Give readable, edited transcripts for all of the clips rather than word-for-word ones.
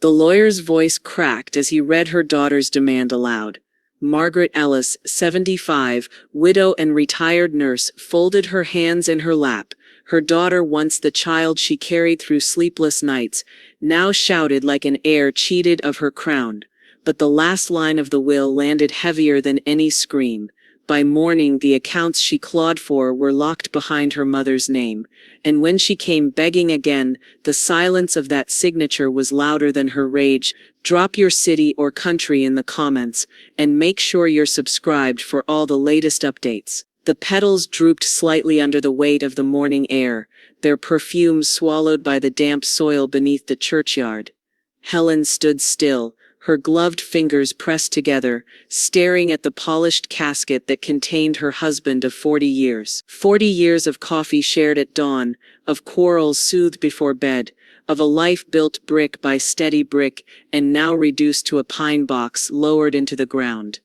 The lawyer's voice cracked as he read her daughter's demand aloud. Margaret Ellis, 75, widow and retired nurse, folded her hands in her lap. Her daughter, once the child she carried through sleepless nights, now shouted like an heir cheated of her crown. But the last line of the will landed heavier than any scream. By morning, the accounts she clawed for were locked behind her mother's name, and when she came begging again, the silence of that signature was louder than her rage. Drop your city or country in the comments, and make sure you're subscribed for all the latest updates. The petals drooped slightly under the weight of the morning air, their perfume swallowed by the damp soil beneath the churchyard. Helen stood still, her gloved fingers pressed together, staring at the polished casket that contained her husband of 40 years. 40 years of coffee shared at dawn, of quarrels soothed before bed, of a life built brick by steady brick and now reduced to a pine box lowered into the ground.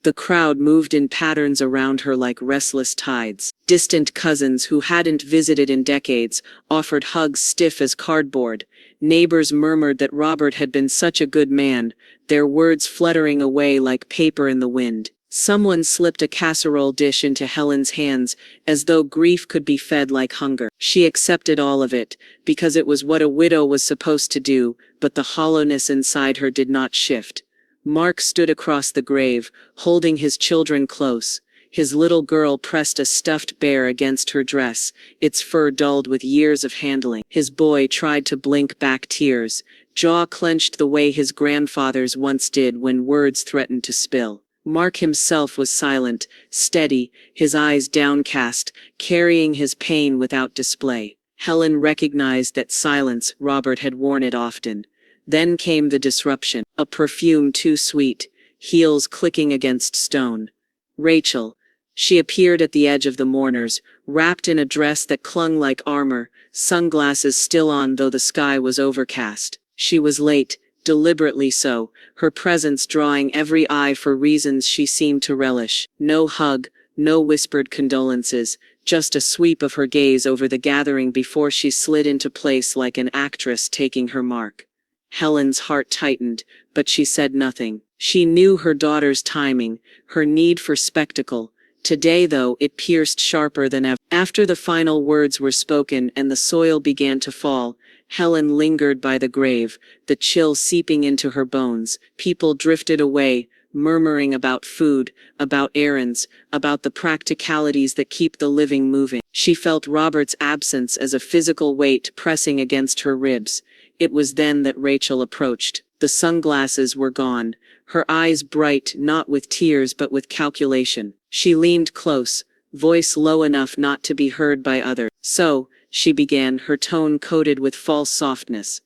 The crowd moved in patterns around her like restless tides. Distant cousins who hadn't visited in decades offered hugs stiff as cardboard. Neighbors murmured that Robert had been such a good man, their words fluttering away like paper in the wind. Someone slipped a casserole dish into Helen's hands, as though grief could be fed like hunger. She accepted all of it, because it was what a widow was supposed to do, but the hollowness inside her did not shift. Mark stood across the grave, holding his children close. His little girl pressed a stuffed bear against her dress, its fur dulled with years of handling. His boy tried to blink back tears, jaw clenched the way his grandfather's once did when words threatened to spill. Mark himself was silent, steady, his eyes downcast, carrying his pain without display. Helen recognized that silence. Robert had worn it often. Then came the disruption, a perfume too sweet, heels clicking against stone. Rachel. She appeared at the edge of the mourners, wrapped in a dress that clung like armor, sunglasses still on though the sky was overcast. She was late, deliberately so, her presence drawing every eye for reasons she seemed to relish. No hug, no whispered condolences, just a sweep of her gaze over the gathering before she slid into place like an actress taking her mark. Helen's heart tightened, but she said nothing. She knew her daughter's timing, her need for spectacle. Today, though, it pierced sharper than ever. After the final words were spoken and the soil began to fall, Helen lingered by the grave, the chill seeping into her bones. People drifted away, murmuring about food, about errands, about the practicalities that keep the living moving. She felt Robert's absence as a physical weight pressing against her ribs. It was then that Rachel approached. The sunglasses were gone, her eyes bright not with tears but with calculation. She leaned close, voice low enough not to be heard by others. "So," she began, her tone coated with false softness.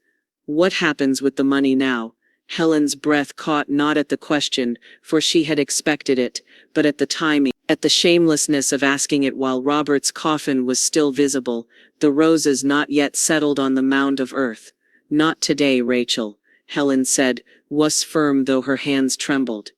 "What happens with the money now?" Helen's breath caught not at the question, for she had expected it, but at the timing, at the shamelessness of asking it while Robert's coffin was still visible, the roses not yet settled on the mound of earth. "Not today, Rachel," Helen said, was firm though her hands trembled.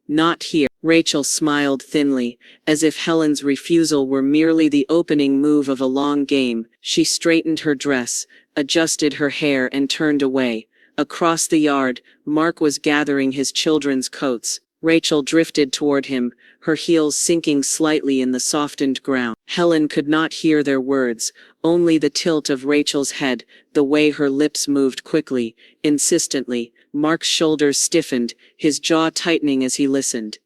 "Not here." Rachel smiled thinly, as if Helen's refusal were merely the opening move of a long game. She straightened her dress, adjusted her hair and turned away. Across the yard, Mark was gathering his children's coats. Rachel drifted toward him, her heels sinking slightly in the softened ground. Helen could not hear their words, only the tilt of Rachel's head, the way her lips moved quickly, insistently. Mark's shoulders stiffened, his jaw tightening as he listened.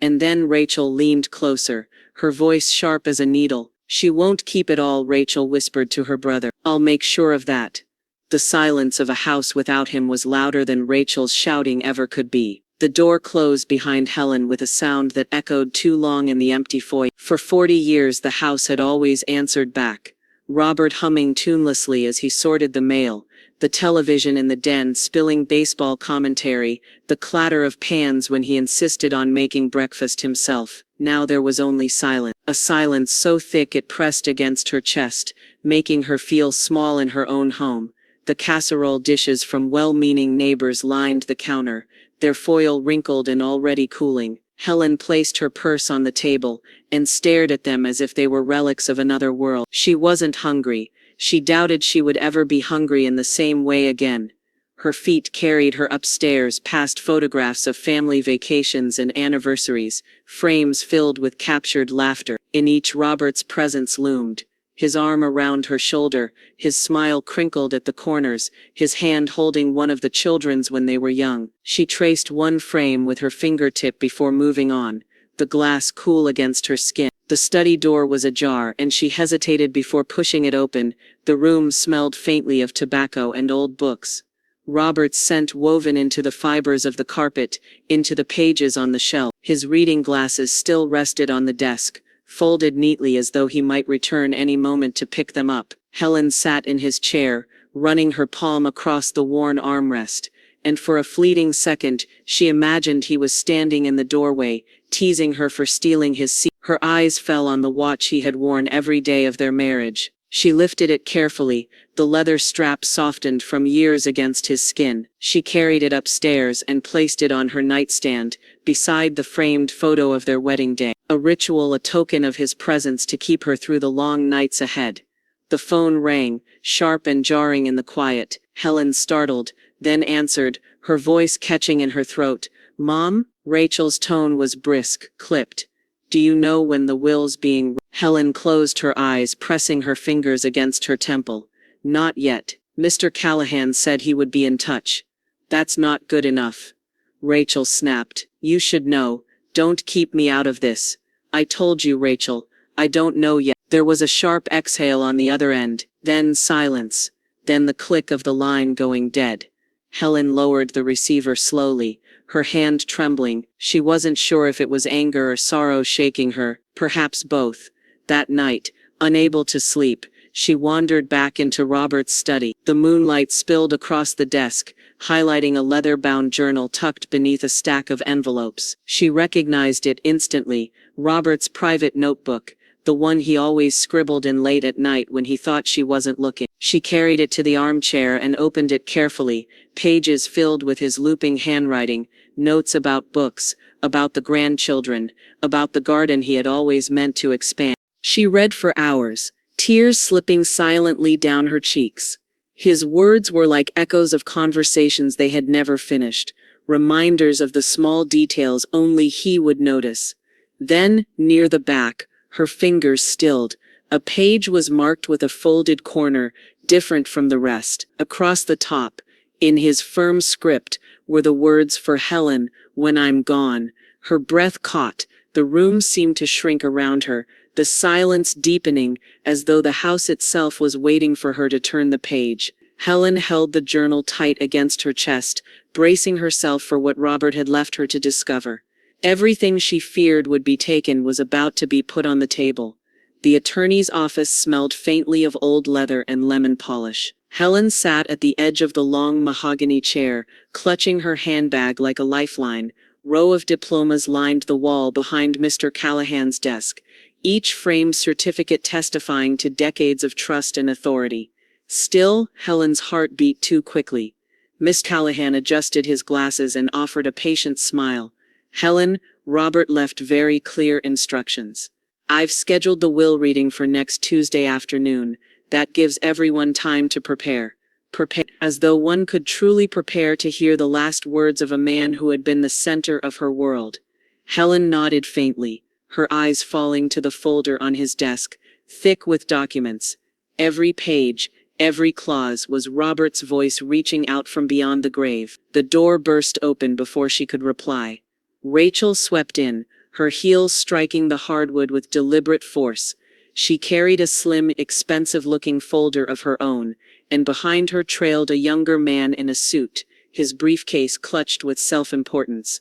And then Rachel leaned closer, her voice sharp as a needle. "She won't keep it all," Rachel whispered to her brother. "I'll make sure of that." The silence of a house without him was louder than Rachel's shouting ever could be. The door closed behind Helen with a sound that echoed too long in the empty foyer. For 40 years the house had always answered back. Robert humming tunelessly as he sorted the mail, the television in the den spilling baseball commentary, the clatter of pans when he insisted on making breakfast himself. Now there was only silence, a silence so thick it pressed against her chest, making her feel small in her own home. The casserole dishes from well-meaning neighbors lined the counter, their foil wrinkled and already cooling. Helen placed her purse on the table and stared at them as if they were relics of another world. She wasn't hungry. She doubted she would ever be hungry in the same way again. Her feet carried her upstairs past photographs of family vacations and anniversaries, frames filled with captured laughter. In each Robert's presence loomed. His arm around her shoulder, his smile crinkled at the corners, his hand holding one of the children's when they were young. She traced one frame with her fingertip before moving on, the glass cool against her skin. The study door was ajar, and she hesitated before pushing it open. The room smelled faintly of tobacco and old books. Robert's scent woven into the fibers of the carpet, into the pages on the shelf. His reading glasses still rested on the desk, folded neatly as though he might return any moment to pick them up. Helen sat in his chair, running her palm across the worn armrest, and for a fleeting second she imagined he was standing in the doorway, teasing her for stealing his seat. Her eyes fell on the watch he had worn every day of their marriage. She lifted it carefully, the leather strap softened from years against his skin. She carried it upstairs and placed it on her nightstand, beside the framed photo of their wedding day. A ritual, a token of his presence to keep her through the long nights ahead. The phone rang, sharp and jarring in the quiet. Helen startled, then answered, her voice catching in her throat. "Mom?" Rachel's tone was brisk, clipped. "Do you know when the will's being..." Helen closed her eyes, pressing her fingers against her temple. "Not yet. Mr. Callahan said he would be in touch." "That's not good enough." Rachel snapped. "You should know. Don't keep me out of this." "I told you, Rachel. I don't know yet." There was a sharp exhale on the other end, then silence, then the click of the line going dead. Helen lowered the receiver slowly, her hand trembling. She wasn't sure if it was anger or sorrow shaking her, perhaps both. That night, unable to sleep, she wandered back into Robert's study. The moonlight spilled across the desk, highlighting a leather-bound journal tucked beneath a stack of envelopes. She recognized it instantly, Robert's private notebook, the one he always scribbled in late at night when he thought she wasn't looking. She carried it to the armchair and opened it carefully, pages filled with his looping handwriting, notes about books, about the grandchildren, about the garden he had always meant to expand. She read for hours, tears slipping silently down her cheeks. His words were like echoes of conversations they had never finished, reminders of the small details only he would notice. Then, near the back, her fingers stilled. A page was marked with a folded corner, different from the rest. Across the top, in his firm script, were the words "For Helen, when I'm gone." Her breath caught. The room seemed to shrink around her, the silence deepening, as though the house itself was waiting for her to turn the page. Helen held the journal tight against her chest, bracing herself for what Robert had left her to discover. Everything she feared would be taken was about to be put on the table. The attorney's office smelled faintly of old leather and lemon polish. Helen sat at the edge of the long mahogany chair, clutching her handbag like a lifeline. Row of diplomas lined the wall behind Mr. Callahan's desk, each framed certificate testifying to decades of trust and authority. Still, Helen's heart beat too quickly. Miss Callahan adjusted his glasses and offered a patient smile. "Helen, Robert left very clear instructions. I've scheduled the will reading for next Tuesday afternoon. That gives everyone time to prepare." Prepare, as though one could truly prepare to hear the last words of a man who had been the center of her world. Helen nodded faintly, her eyes falling to the folder on his desk, thick with documents. Every page, every clause was Robert's voice reaching out from beyond the grave. The door burst open before she could reply. Rachel swept in, her heels striking the hardwood with deliberate force. She carried a slim, expensive-looking folder of her own, and behind her trailed a younger man in a suit, his briefcase clutched with self-importance.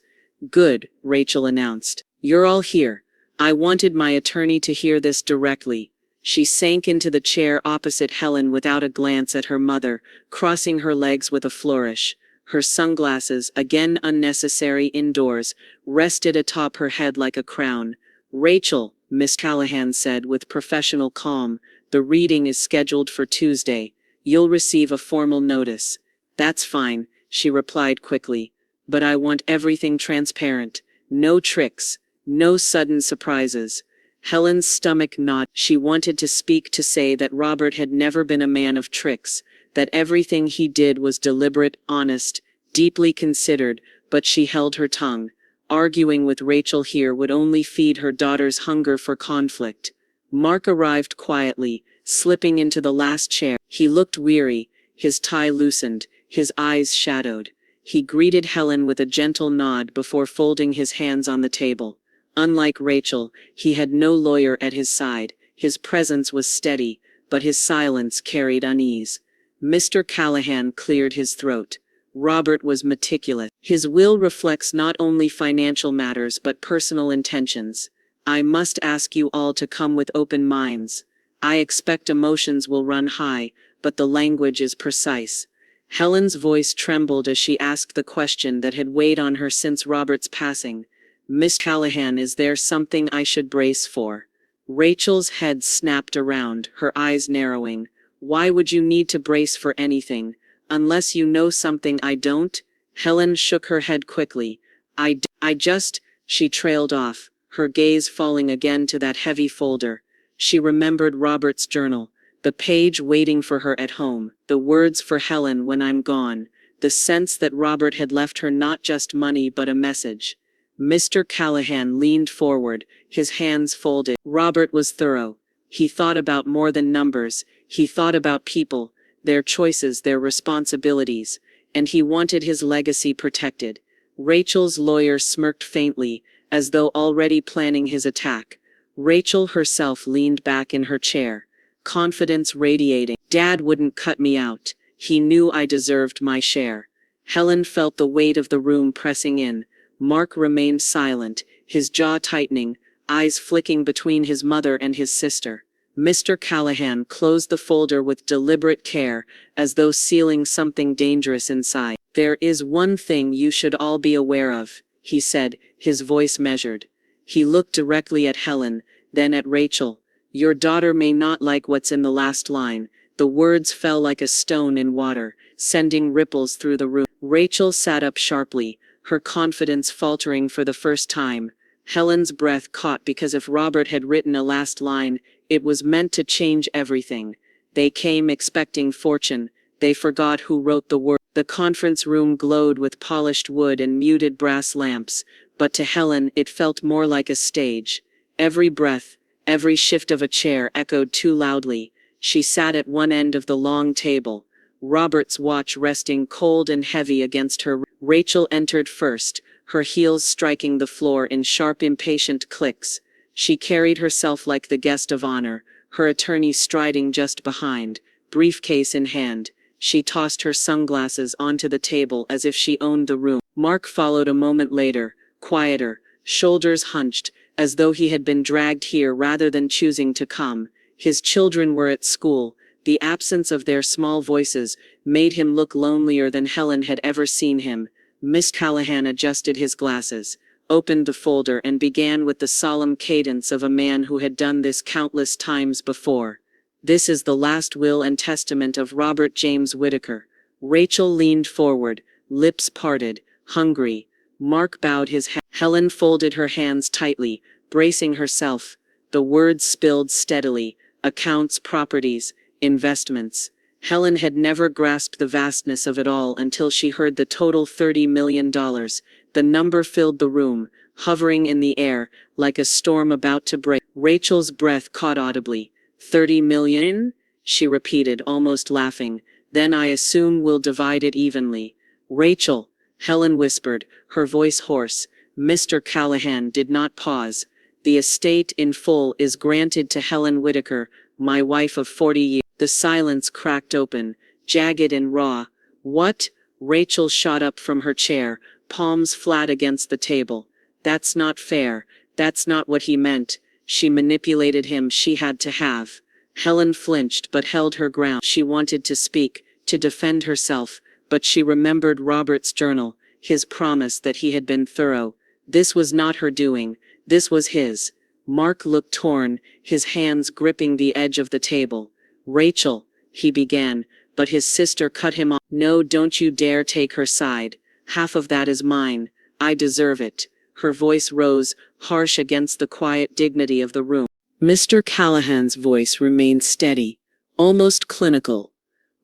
"Good," Rachel announced. "You're all here. I wanted my attorney to hear this directly." She sank into the chair opposite Helen without a glance at her mother, crossing her legs with a flourish. Her sunglasses, again unnecessary indoors, rested atop her head like a crown. "Rachel," Miss Callahan said with professional calm, "the reading is scheduled for Tuesday. You'll receive a formal notice." "That's fine," she replied quickly. "But I want everything transparent. No tricks. No sudden surprises." Helen's stomach gnawed. She wanted to speak, to say that Robert had never been a man of tricks, that everything he did was deliberate, honest, deeply considered, but she held her tongue. Arguing with Rachel here would only feed her daughter's hunger for conflict. Mark arrived quietly, slipping into the last chair. He looked weary, his tie loosened, his eyes shadowed. He greeted Helen with a gentle nod before folding his hands on the table. Unlike Rachel, he had no lawyer at his side. His presence was steady, but his silence carried unease. Mr. Callahan cleared his throat. Robert was meticulous. His will reflects not only financial matters but personal intentions. I must ask you all to come with open minds. I expect emotions will run high, but the language is precise. Helen's voice trembled as she asked the question that had weighed on her since Robert's passing. Miss Callahan, is there something I should brace for? Rachel's head snapped around, her eyes narrowing. Why would you need to brace for anything? Unless you know something I don't? Helen shook her head quickly. I just, she trailed off, her gaze falling again to that heavy folder. She remembered Robert's journal, the page waiting for her at home, the words for Helen when I'm gone, the sense that Robert had left her not just money but a message. Mr. Callahan leaned forward, his hands folded. Robert was thorough. He thought about more than numbers. He thought about people, their choices, their responsibilities, and he wanted his legacy protected. Rachel's lawyer smirked faintly, as though already planning his attack. Rachel herself leaned back in her chair, confidence radiating. Dad wouldn't cut me out. He knew I deserved my share. Helen felt the weight of the room pressing in. Mark remained silent, his jaw tightening, eyes flicking between his mother and his sister. Mr. Callahan closed the folder with deliberate care, as though sealing something dangerous inside. There is one thing you should all be aware of, he said, his voice measured. He looked directly at Helen, then at Rachel. Your daughter may not like what's in the last line. The words fell like a stone in water, sending ripples through the room. Rachel sat up sharply, her confidence faltering for the first time. Helen's breath caught because if Robert had written a last line, it was meant to change everything. They came expecting fortune. They forgot who wrote the word. The conference room glowed with polished wood and muted brass lamps, but to Helen it felt more like a stage. Every breath, every shift of a chair echoed too loudly. She sat at one end of the long table, Robert's watch resting cold and heavy against her. Rachel entered first, her heels striking the floor in sharp, impatient clicks. She carried herself like the guest of honor, her attorney striding just behind, briefcase in hand. She tossed her sunglasses onto the table as if she owned the room. Mark followed a moment later, quieter, shoulders hunched, as though he had been dragged here rather than choosing to come. His children were at school. The absence of their small voices made him look lonelier than Helen had ever seen him. Miss Callahan adjusted his glasses, opened the folder and began with the solemn cadence of a man who had done this countless times before. This is the last will and testament of Robert James Whittaker. Rachel leaned forward, lips parted, hungry. Mark bowed his head. Helen folded her hands tightly, bracing herself. The words spilled steadily. Accounts, properties, investments. Helen had never grasped the vastness of it all until she heard the total $30 million. The number filled the room, hovering in the air, like a storm about to break. Rachel's breath caught audibly. 30 million? She repeated, almost laughing. Then I assume we'll divide it evenly. Rachel, Helen whispered, her voice hoarse. Mr. Callahan did not pause. The estate in full is granted to Helen Whittaker, my wife of 40 years. The silence cracked open, jagged and raw. What? Rachel shot up from her chair, palms flat against the table. That's not fair. That's not what he meant. She manipulated him. She had to have. Helen flinched but held her ground. She wanted to speak, to defend herself, but she remembered Robert's journal, his promise that he had been thorough. This was not her doing. This was his. Mark looked torn, his hands gripping the edge of the table. Rachel, he began, but his sister cut him off. No, don't you dare take her side. Half of that is mine. I deserve it. Her voice rose, harsh against the quiet dignity of the room. Mr. Callahan's voice remained steady, almost clinical.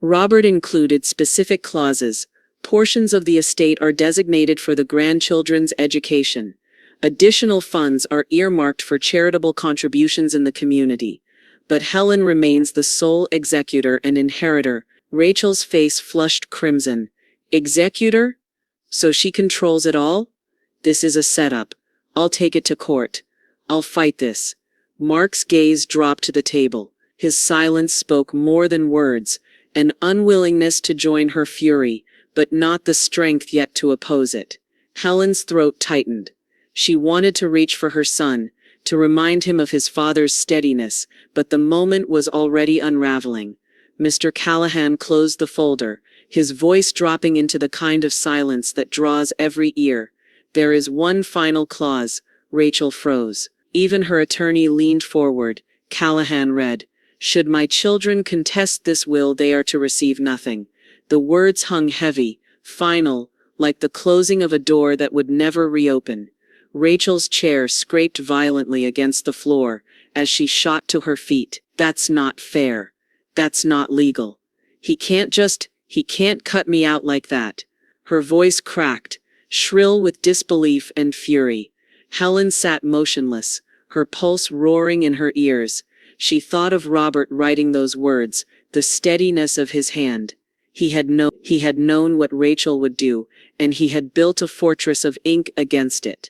Robert included specific clauses. Portions of the estate are designated for the grandchildren's education. Additional funds are earmarked for charitable contributions in the community. But Helen remains the sole executor and inheritor. Rachel's face flushed crimson. Executor? So she controls it all? This is a setup. I'll take it to court. I'll fight this. Mark's gaze dropped to the table. His silence spoke more than words, an unwillingness to join her fury, but not the strength yet to oppose it. Helen's throat tightened. She wanted to reach for her son, to remind him of his father's steadiness, but the moment was already unraveling. Mr. Callahan closed the folder, his voice dropping into the kind of silence that draws every ear. There is one final clause. Rachel froze. Even her attorney leaned forward. Callahan read, "Should my children contest this will, they are to receive nothing." The words hung heavy, final, like the closing of a door that would never reopen. Rachel's chair scraped violently against the floor as she shot to her feet. That's not fair. That's not legal. He can't cut me out like that. Her voice cracked, shrill with disbelief and fury. Helen sat motionless, her pulse roaring in her ears. She thought of Robert writing those words, the steadiness of his hand. He had known what Rachel would do, and he had built a fortress of ink against it.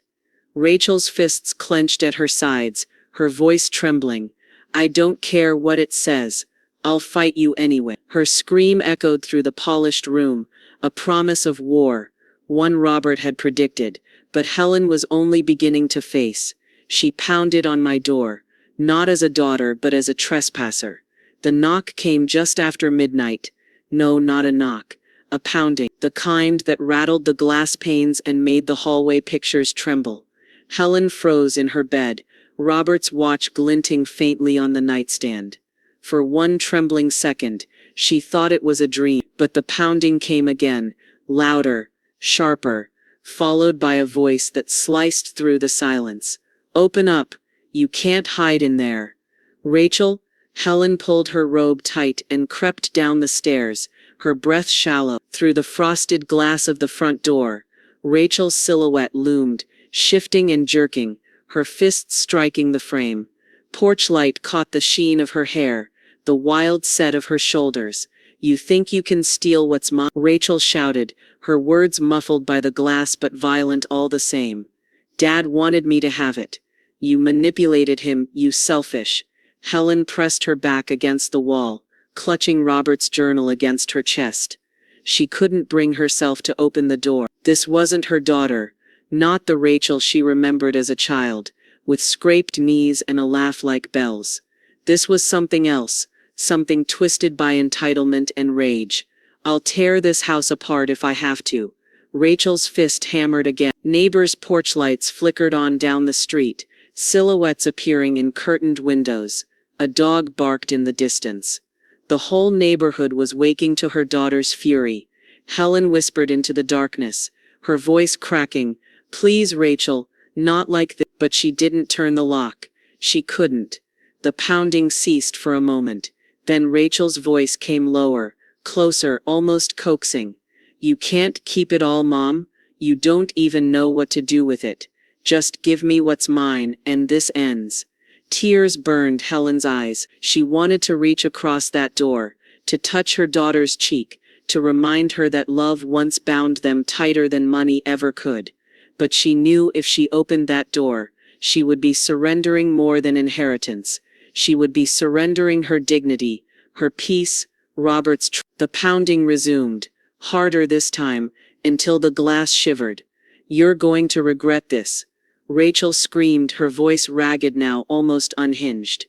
Rachel's fists clenched at her sides, her voice trembling. "I don't care what it says. I'll fight you anyway." Her scream echoed through the polished room, a promise of war, one Robert had predicted, but Helen was only beginning to face. She pounded on my door, not as a daughter but as a trespasser. The knock came just after midnight. No, not a knock. A pounding, the kind that rattled the glass panes and made the hallway pictures tremble. Helen froze in her bed, Robert's watch glinting faintly on the nightstand. For one trembling second, she thought it was a dream, but the pounding came again, louder, sharper, followed by a voice that sliced through the silence. "Open up. You can't hide in there." "Rachel?" Helen pulled her robe tight and crept down the stairs, her breath shallow. Through the frosted glass of the front door, Rachel's silhouette loomed, shifting and jerking, her fists striking the frame. Porch light caught the sheen of her hair, the wild set of her shoulders. "You think you can steal what's mine?" Rachel shouted, her words muffled by the glass but violent all the same. "Dad wanted me to have it. You manipulated him, you selfish." Helen pressed her back against the wall, clutching Robert's journal against her chest. She couldn't bring herself to open the door. This wasn't her daughter, not the Rachel she remembered as a child, with scraped knees and a laugh like bells. This was something else, something twisted by entitlement and rage. "I'll tear this house apart if I have to." Rachel's fist hammered again. Neighbors' porch lights flickered on down the street, silhouettes appearing in curtained windows. A dog barked in the distance. The whole neighborhood was waking to her daughter's fury. Helen whispered into the darkness, her voice cracking, "Please, Rachel, not like this." But she didn't turn the lock. She couldn't. The pounding ceased for a moment. Then Rachel's voice came lower, closer, almost coaxing. "You can't keep it all, Mom. You don't even know what to do with it. Just give me what's mine, and this ends." Tears burned Helen's eyes. She wanted to reach across that door, to touch her daughter's cheek, to remind her that love once bound them tighter than money ever could. But she knew if she opened that door, she would be surrendering more than inheritance. She would be surrendering her dignity, her peace, The pounding resumed, harder this time, until the glass shivered. "You're going to regret this." Rachel screamed, her voice ragged now, almost unhinged.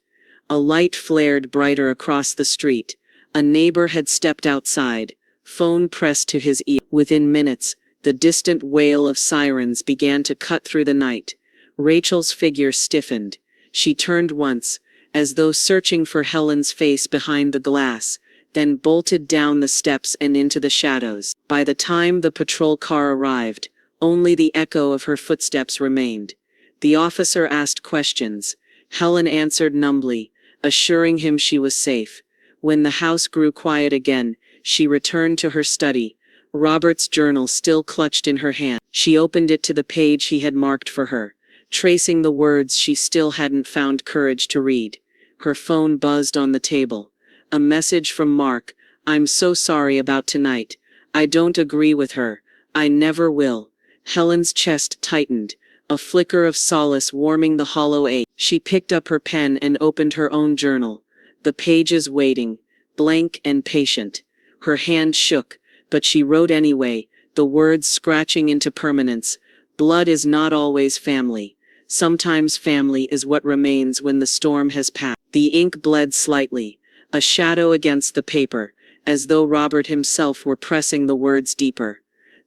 A light flared brighter across the street. A neighbor had stepped outside, phone pressed to his ear. Within minutes, the distant wail of sirens began to cut through the night. Rachel's figure stiffened. She turned once, as though searching for Helen's face behind the glass, then bolted down the steps and into the shadows. By the time the patrol car arrived, only the echo of her footsteps remained. The officer asked questions. Helen answered numbly, assuring him she was safe. When the house grew quiet again, She returned to her study, Robert's journal still clutched in her hand. She opened it to the page he had marked for her, tracing the words she still hadn't found courage to read. Her phone buzzed on the table. A message from Mark. "I'm so sorry about tonight. I don't agree with her. I never will." Helen's chest tightened, a flicker of solace warming the hollow ache. She picked up her pen and opened her own journal, the pages waiting, blank and patient. Her hand shook, but she wrote anyway, the words scratching into permanence. "Blood is not always family. Sometimes family is what remains when the storm has passed." The ink bled slightly, a shadow against the paper, as though Robert himself were pressing the words deeper.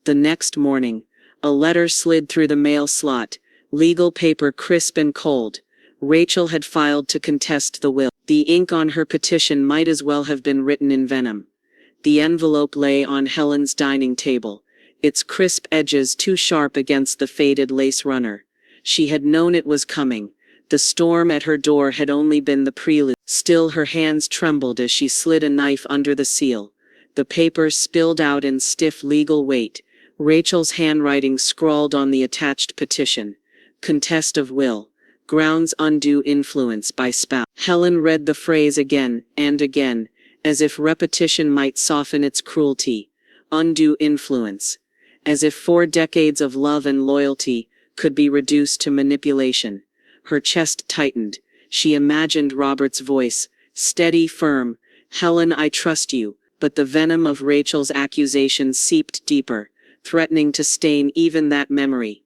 The next morning, a letter slid through the mail slot, legal paper crisp and cold. Rachel had filed to contest the will. The ink on her petition might as well have been written in venom. The envelope lay on Helen's dining table, its crisp edges too sharp against the faded lace runner. She had known it was coming. The storm at her door had only been the prelude. Still, her hands trembled as she slid a knife under the seal. The papers spilled out in stiff legal weight. Rachel's handwriting scrawled on the attached petition. "Contest of will. Grounds undue influence by spouse." Helen read the phrase again and again, as if repetition might soften its cruelty. Undue influence. As if 4 decades of love and loyalty could be reduced to manipulation. Her chest tightened. She imagined Robert's voice, steady, firm. "Helen, I trust you." But the venom of Rachel's accusations seeped deeper, threatening to stain even that memory.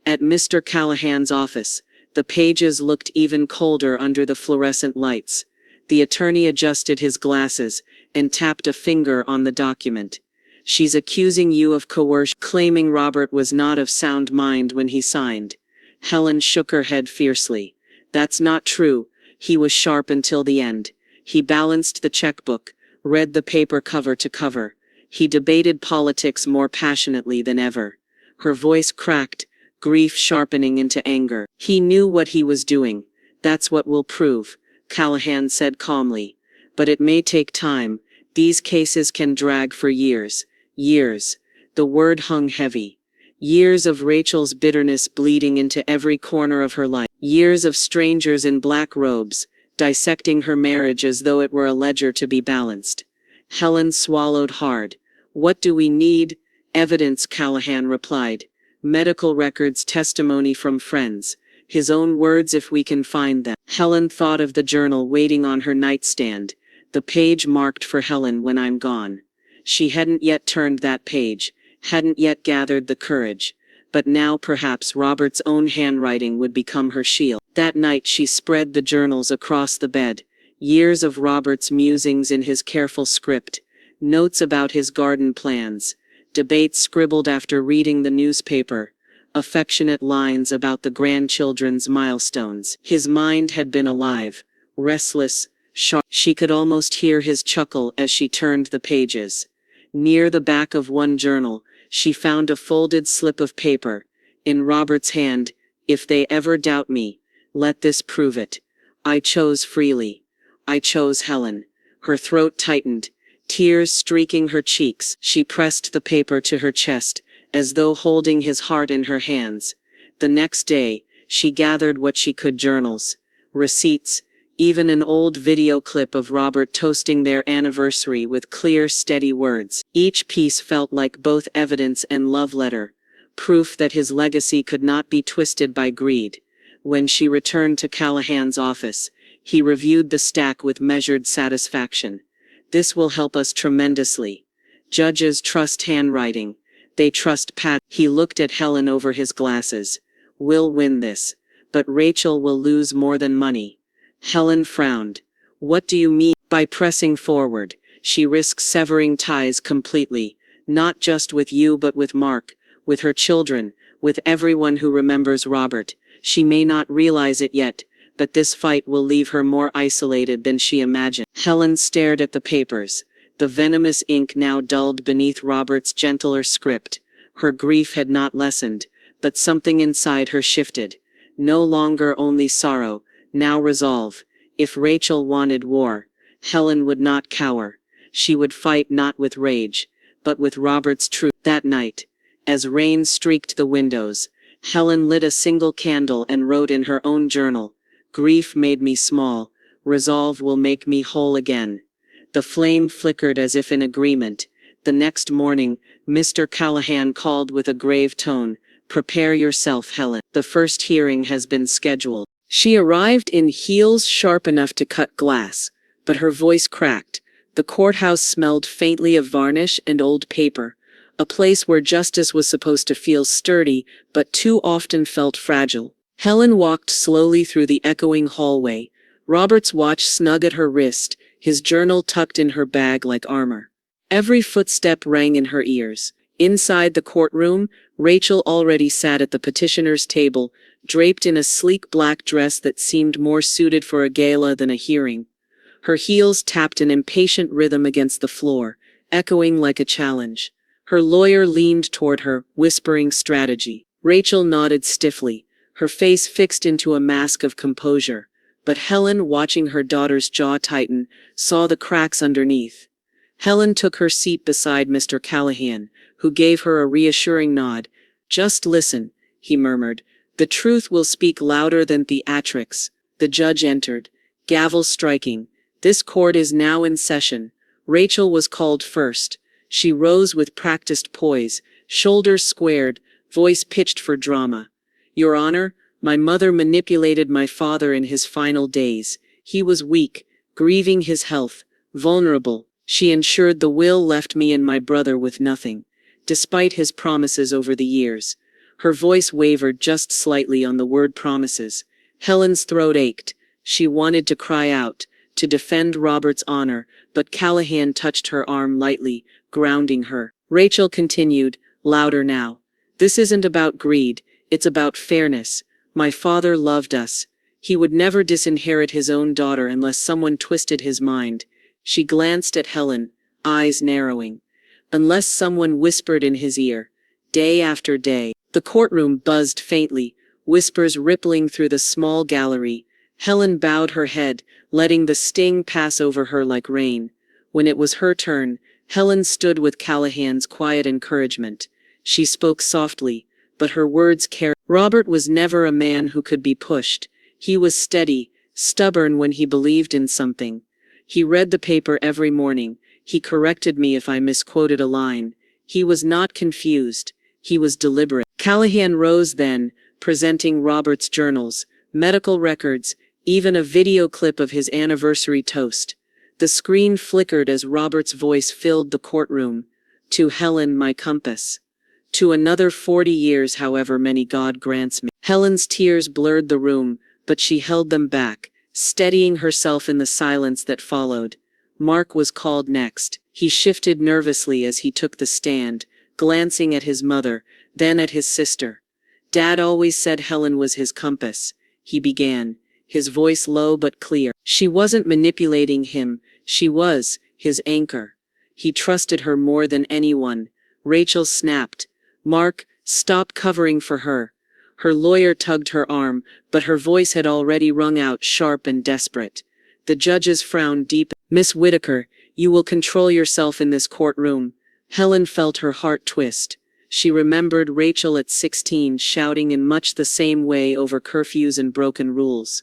At Mr. Callahan's office, the pages looked even colder under the fluorescent lights. The attorney adjusted his glasses and tapped a finger on the document. "She's accusing you of coercion," claiming Robert was not of sound mind when he signed. Helen shook her head fiercely. "That's not true." He was sharp until the end. He balanced the checkbook, read the paper cover to cover. He debated politics more passionately than ever. Her voice cracked, grief sharpening into anger. "He knew what he was doing. That's what we'll prove," Callahan said calmly. "But it may take time. These cases can drag for years." Years. The word hung heavy. Years of Rachel's bitterness bleeding into every corner of her life. Years of strangers in black robes, dissecting her marriage as though it were a ledger to be balanced. Helen swallowed hard. "What do we need?" "Evidence," Callahan replied. "Medical records, testimony from friends. His own words if we can find them." Helen thought of the journal waiting on her nightstand, the page marked for Helen when I'm gone. She hadn't yet turned that page, hadn't yet gathered the courage, but now perhaps Robert's own handwriting would become her shield. That night she spread the journals across the bed, years of Robert's musings in his careful script, notes about his garden plans, debates scribbled after reading the newspaper, affectionate lines about the grandchildren's milestones. His mind had been alive, restless, sharp. She could almost hear his chuckle as she turned the pages. Near the back of one journal, she found a folded slip of paper. In Robert's hand, "If they ever doubt me, let this prove it. I chose freely. I chose Helen." Her throat tightened, tears streaking her cheeks. She pressed the paper to her chest, as though holding his heart in her hands. The next day, she gathered what she could: journals, receipts, even an old video clip of Robert toasting their anniversary with clear, steady words. Each piece felt like both evidence and love letter, proof that his legacy could not be twisted by greed. When she returned to Callahan's office, he reviewed the stack with measured satisfaction. "This will help us tremendously. Judges trust handwriting. They trust Pat." He looked at Helen over his glasses. "We'll win this. But Rachel will lose more than money." Helen frowned. "What do you mean?" "By pressing forward, she risks severing ties completely, not just with you but with Mark, with her children, with everyone who remembers Robert. She may not realize it yet, but this fight will leave her more isolated than she imagined." Helen stared at the papers, the venomous ink now dulled beneath Robert's gentler script. Her grief had not lessened, but something inside her shifted. No longer only sorrow, now resolve. If Rachel wanted war, Helen would not cower. She would fight not with rage, but with Robert's truth. That night, as rain streaked the windows, Helen lit a single candle and wrote in her own journal, "Grief made me small, resolve will make me whole again." The flame flickered as if in agreement. The next morning, Mr. Callahan called with a grave tone, "Prepare yourself, Helen. The first hearing has been scheduled." She arrived in heels sharp enough to cut glass, but her voice cracked. The courthouse smelled faintly of varnish and old paper, a place where justice was supposed to feel sturdy, but too often felt fragile. Helen walked slowly through the echoing hallway, Robert's watch snug at her wrist, his journal tucked in her bag like armor. Every footstep rang in her ears. Inside the courtroom, Rachel already sat at the petitioner's table, draped in a sleek black dress that seemed more suited for a gala than a hearing. Her heels tapped an impatient rhythm against the floor, echoing like a challenge. Her lawyer leaned toward her, whispering strategy. Rachel nodded stiffly, her face fixed into a mask of composure. But Helen, watching her daughter's jaw tighten, saw the cracks underneath. Helen took her seat beside Mr. Callahan, who gave her a reassuring nod. "Just listen," he murmured. "The truth will speak louder than theatrics." The judge entered, gavel striking. "This court is now in session." Rachel was called first. She rose with practiced poise, shoulders squared, voice pitched for drama. "Your Honor, my mother manipulated my father in his final days. He was weak, grieving his health, vulnerable. She ensured the will left me and my brother with nothing, despite his promises over the years." Her voice wavered just slightly on the word promises. Helen's throat ached. She wanted to cry out, to defend Robert's honor, but Callahan touched her arm lightly, grounding her. Rachel continued, louder now. "This isn't about greed, it's about fairness. My father loved us. He would never disinherit his own daughter unless someone twisted his mind." She glanced at Helen, eyes narrowing. "Unless someone whispered in his ear." Day after day, the courtroom buzzed faintly, whispers rippling through the small gallery. Helen bowed her head, letting the sting pass over her like rain. When it was her turn, Helen stood with Callahan's quiet encouragement. She spoke softly, but her words carried. Robert was never a man who could be pushed. He was steady, stubborn when he believed in something. He read the paper every morning. He corrected me if I misquoted a line. He was not confused. He was deliberate. Callahan rose then, presenting Robert's journals, medical records, even a video clip of his anniversary toast. The screen flickered as Robert's voice filled the courtroom. "To Helen, my compass. To another 40 years, however many God grants me." Helen's tears blurred the room, but she held them back, steadying herself in the silence that followed. Mark was called next. He shifted nervously as he took the stand, glancing at his mother, then at his sister. "Dad always said Helen was his compass," he began, his voice low but clear. "She wasn't manipulating him, she was his anchor. He trusted her more than anyone." Rachel snapped. "Mark, stop covering for her." Her lawyer tugged her arm, but her voice had already rung out sharp and desperate. The judge's frown deepened. "Miss Whitaker, you will control yourself in this courtroom." Helen felt her heart twist. She remembered Rachel at 16 shouting in much the same way over curfews and broken rules.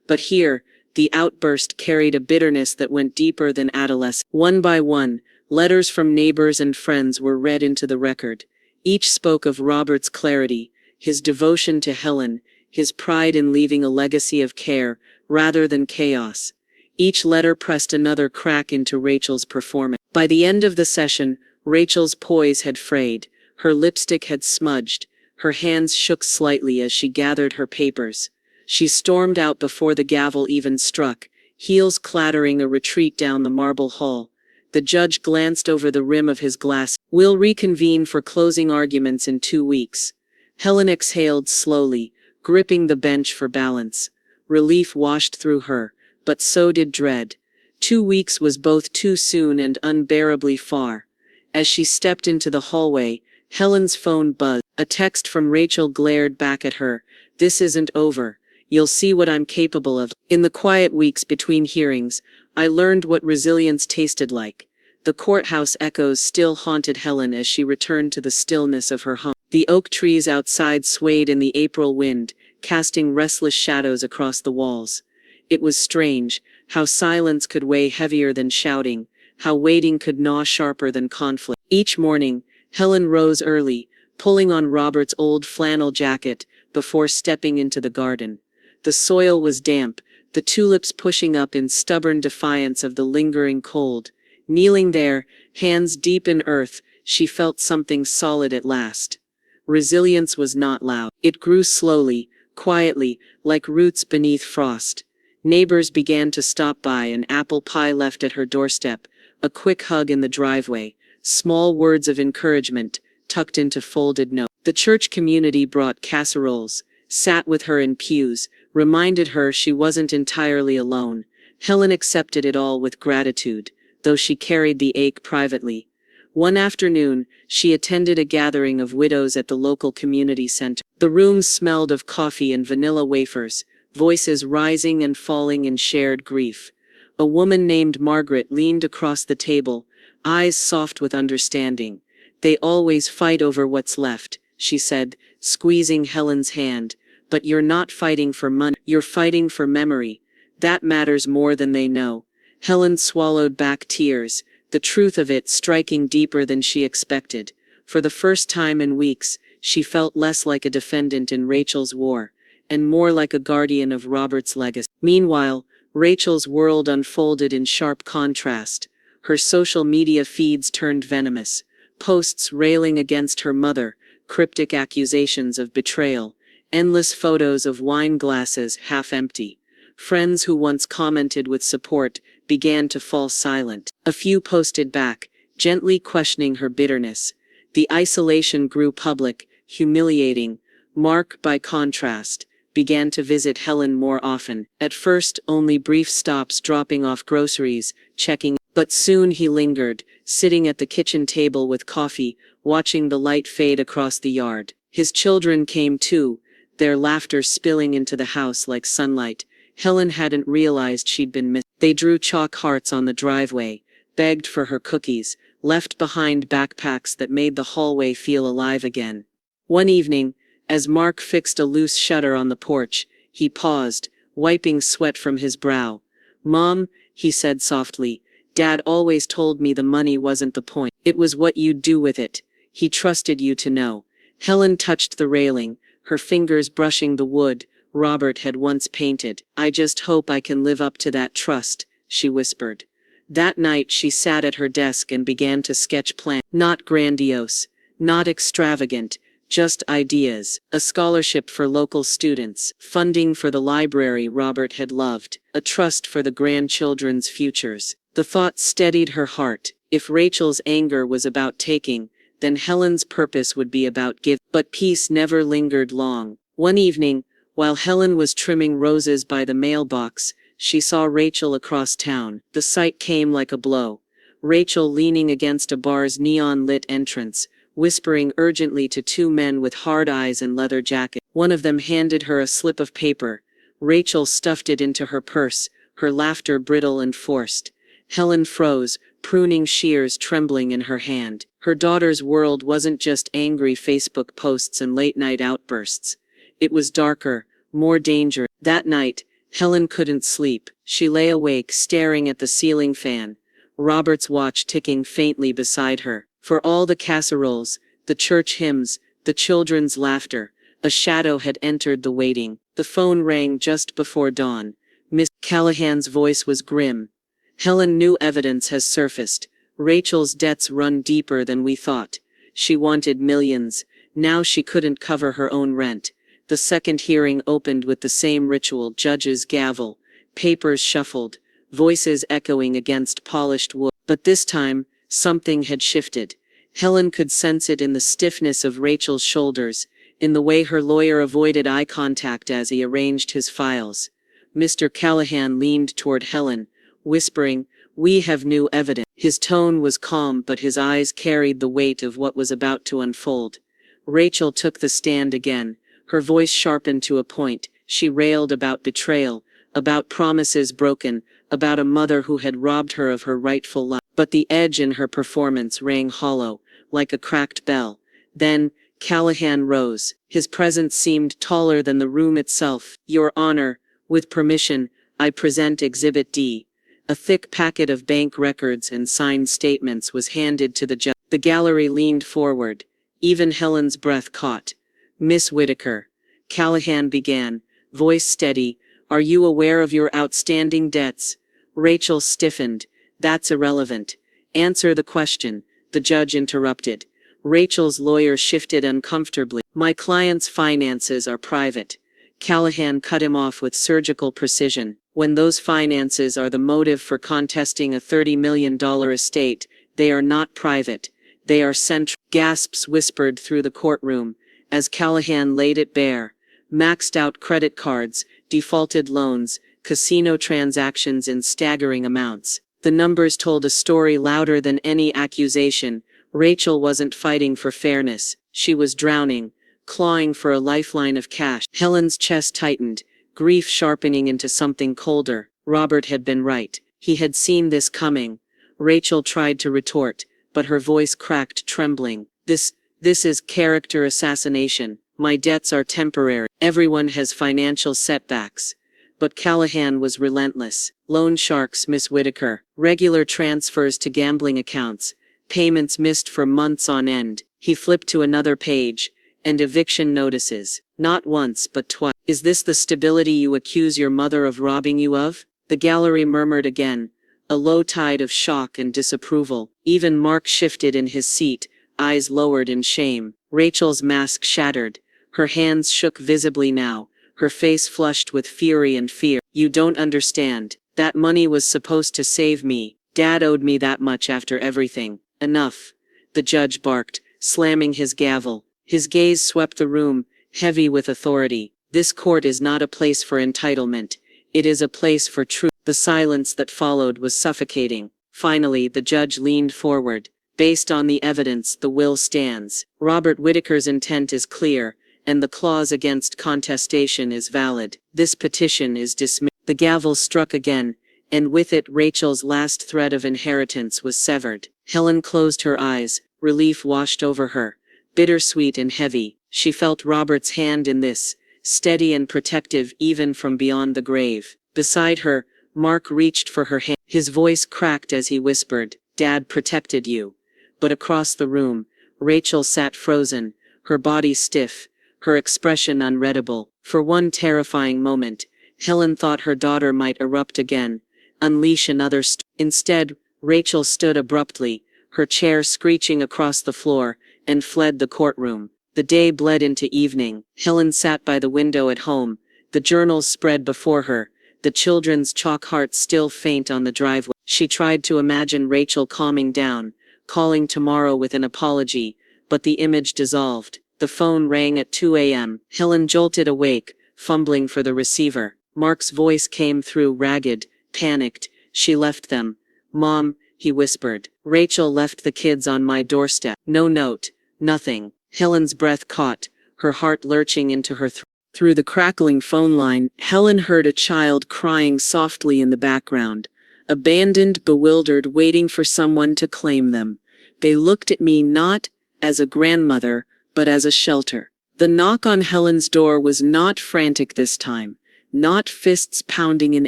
But here, the outburst carried a bitterness that went deeper than adolescence. One by one, letters from neighbors and friends were read into the record. Each spoke of Robert's clarity, his devotion to Helen, his pride in leaving a legacy of care, rather than chaos. Each letter pressed another crack into Rachel's performance. By the end of the session, Rachel's poise had frayed, her lipstick had smudged, her hands shook slightly as she gathered her papers. She stormed out before the gavel even struck, heels clattering a retreat down the marble hall. The judge glanced over the rim of his glass. "We'll reconvene for closing arguments in 2 weeks." Helen exhaled slowly, gripping the bench for balance. Relief washed through her, but so did dread. 2 weeks was both too soon and unbearably far. As she stepped into the hallway, Helen's phone buzzed. A text from Rachel glared back at her. "This isn't over. You'll see what I'm capable of." In the quiet weeks between hearings, I learned what resilience tasted like. The courthouse echoes still haunted Helen as she returned to the stillness of her home. The oak trees outside swayed in the April wind, casting restless shadows across the walls. It was strange, how silence could weigh heavier than shouting, how waiting could gnaw sharper than conflict. Each morning, Helen rose early, pulling on Robert's old flannel jacket, before stepping into the garden. The soil was damp, the tulips pushing up in stubborn defiance of the lingering cold. Kneeling there, hands deep in earth, she felt something solid at last. Resilience was not loud. It grew slowly, quietly, like roots beneath frost. Neighbors began to stop by, an apple pie left at her doorstep, a quick hug in the driveway, small words of encouragement, tucked into folded notes. The church community brought casseroles, sat with her in pews, reminded her she wasn't entirely alone. Helen accepted it all with gratitude, though she carried the ache privately. One afternoon, she attended a gathering of widows at the local community center. The room smelled of coffee and vanilla wafers, voices rising and falling in shared grief. A woman named Margaret leaned across the table, eyes soft with understanding. "They always fight over what's left," she said, squeezing Helen's hand. "But you're not fighting for money, you're fighting for memory. That matters more than they know." Helen swallowed back tears, the truth of it striking deeper than she expected. For the first time in weeks, she felt less like a defendant in Rachel's war, and more like a guardian of Robert's legacy. Meanwhile, Rachel's world unfolded in sharp contrast. Her social media feeds turned venomous. Posts railing against her mother, cryptic accusations of betrayal, endless photos of wine glasses half empty. Friends who once commented with support began to fall silent. A few posted back, gently questioning her bitterness. The isolation grew public, humiliating. Mark, by contrast, began to visit Helen more often. At first, only brief stops, dropping off groceries, checking. But soon he lingered, sitting at the kitchen table with coffee, watching the light fade across the yard. His children came too, their laughter spilling into the house like sunlight. Helen hadn't realized she'd been missed. They drew chalk hearts on the driveway, begged for her cookies, left behind backpacks that made the hallway feel alive again. One evening, as Mark fixed a loose shutter on the porch, he paused, wiping sweat from his brow. "Mom," he said softly, "Dad always told me the money wasn't the point. It was what you'd do with it. He trusted you to know." Helen touched the railing, her fingers brushing the wood Robert had once painted. "I just hope I can live up to that trust," she whispered. That night she sat at her desk and began to sketch plans. Not grandiose, not extravagant, just ideas. A scholarship for local students, funding for the library Robert had loved, a trust for the grandchildren's futures. The thought steadied her heart. If Rachel's anger was about taking, then Helen's purpose would be about giving. But peace never lingered long. One evening, while Helen was trimming roses by the mailbox, she saw Rachel across town. The sight came like a blow. Rachel leaning against a bar's neon-lit entrance, whispering urgently to two men with hard eyes and leather jackets. One of them handed her a slip of paper. Rachel stuffed it into her purse, her laughter brittle and forced. Helen froze, pruning shears trembling in her hand. Her daughter's world wasn't just angry Facebook posts and late-night outbursts. It was darker, more dangerous. That night, Helen couldn't sleep. She lay awake, staring at the ceiling fan, Robert's watch ticking faintly beside her. For all the casseroles, the church hymns, the children's laughter, a shadow had entered the waiting. The phone rang just before dawn. Miss Callahan's voice was grim. "Helen, new evidence has surfaced. Rachel's debts run deeper than we thought. She wanted millions. Now she couldn't cover her own rent." The second hearing opened with the same ritual: judge's gavel, papers shuffled, voices echoing against polished wood. But this time, something had shifted. Helen could sense it in the stiffness of Rachel's shoulders, in the way her lawyer avoided eye contact as he arranged his files. Mr. Callahan leaned toward Helen, whispering, "We have new evidence." His tone was calm, but his eyes carried the weight of what was about to unfold. Rachel took the stand again. Her voice sharpened to a point. She railed about betrayal, about promises broken, about a mother who had robbed her of her rightful life. but the edge in her performance rang hollow, like a cracked bell. Then, Callahan rose. His presence seemed taller than the room itself. "Your Honor, with permission, I present Exhibit D." A thick packet of bank records and signed statements was handed to the judge. The gallery leaned forward. Even Helen's breath caught. "Miss Whitaker," Callahan began, voice steady, "are you aware of your outstanding debts?" Rachel stiffened. "That's irrelevant. Answer the question," the judge interrupted. Rachel's lawyer shifted uncomfortably. "My client's finances are private." Callahan cut him off with surgical precision. "When those finances are the motive for contesting a $30 million estate, they are not private. They are central." Gasps whispered through the courtroom as Callahan laid it bare. Maxed out credit cards, defaulted loans, casino transactions in staggering amounts. The numbers told a story louder than any accusation. Rachel wasn't fighting for fairness. She was drowning, clawing for a lifeline of cash. Helen's chest tightened, grief sharpening into something colder. Robert had been right. He had seen this coming. Rachel tried to retort, but her voice cracked, trembling. This is character assassination. My debts are temporary. Everyone has financial setbacks." But Callahan was relentless. "Loan sharks, Miss Whitaker. Regular transfers to gambling accounts. Payments missed for months on end." He flipped to another page. "And eviction notices. Not once but twice. Is this the stability you accuse your mother of robbing you of?" The gallery murmured again, a low tide of shock and disapproval. Even Mark shifted in his seat, eyes lowered in shame. Rachel's mask shattered. Her hands shook visibly now, her face flushed with fury and fear. "You don't understand. That money was supposed to save me. Dad owed me that much after everything." "Enough," the judge barked, slamming his gavel. His gaze swept the room, heavy with authority. "This court is not a place for entitlement. It is a place for truth." The silence that followed was suffocating. Finally, the judge leaned forward. "Based on the evidence, the will stands. Robert Whitaker's intent is clear, and the clause against contestation is valid. This petition is dismissed." The gavel struck again, and with it Rachel's last thread of inheritance was severed. Helen closed her eyes. Relief washed over her. Bittersweet and heavy. She felt Robert's hand in this, steady and protective even from beyond the grave. Beside her, Mark reached for her hand. His voice cracked as he whispered, "Dad protected you." But across the room, Rachel sat frozen, her body stiff, her expression unreadable. For one terrifying moment, Helen thought her daughter might erupt again, unleash another Instead, Rachel stood abruptly, her chair screeching across the floor, and fled the courtroom. The day bled into evening. Helen sat by the window at home, the journals spread before her, the children's chalk hearts still faint on the driveway. She tried to imagine Rachel calming down, calling tomorrow with an apology, but the image dissolved. The phone rang at 2 a.m. Helen jolted awake, fumbling for the receiver. Mark's voice came through, ragged, panicked. "She left them. Mom," he whispered. "Rachel left the kids on my doorstep. No note. Nothing." Helen's breath caught, her heart lurching into her throat. Through the crackling phone line, Helen heard a child crying softly in the background. Abandoned, bewildered, waiting for someone to claim them. "They looked at me not as a grandmother, but as a shelter." The knock on Helen's door was not frantic this time, not fists pounding in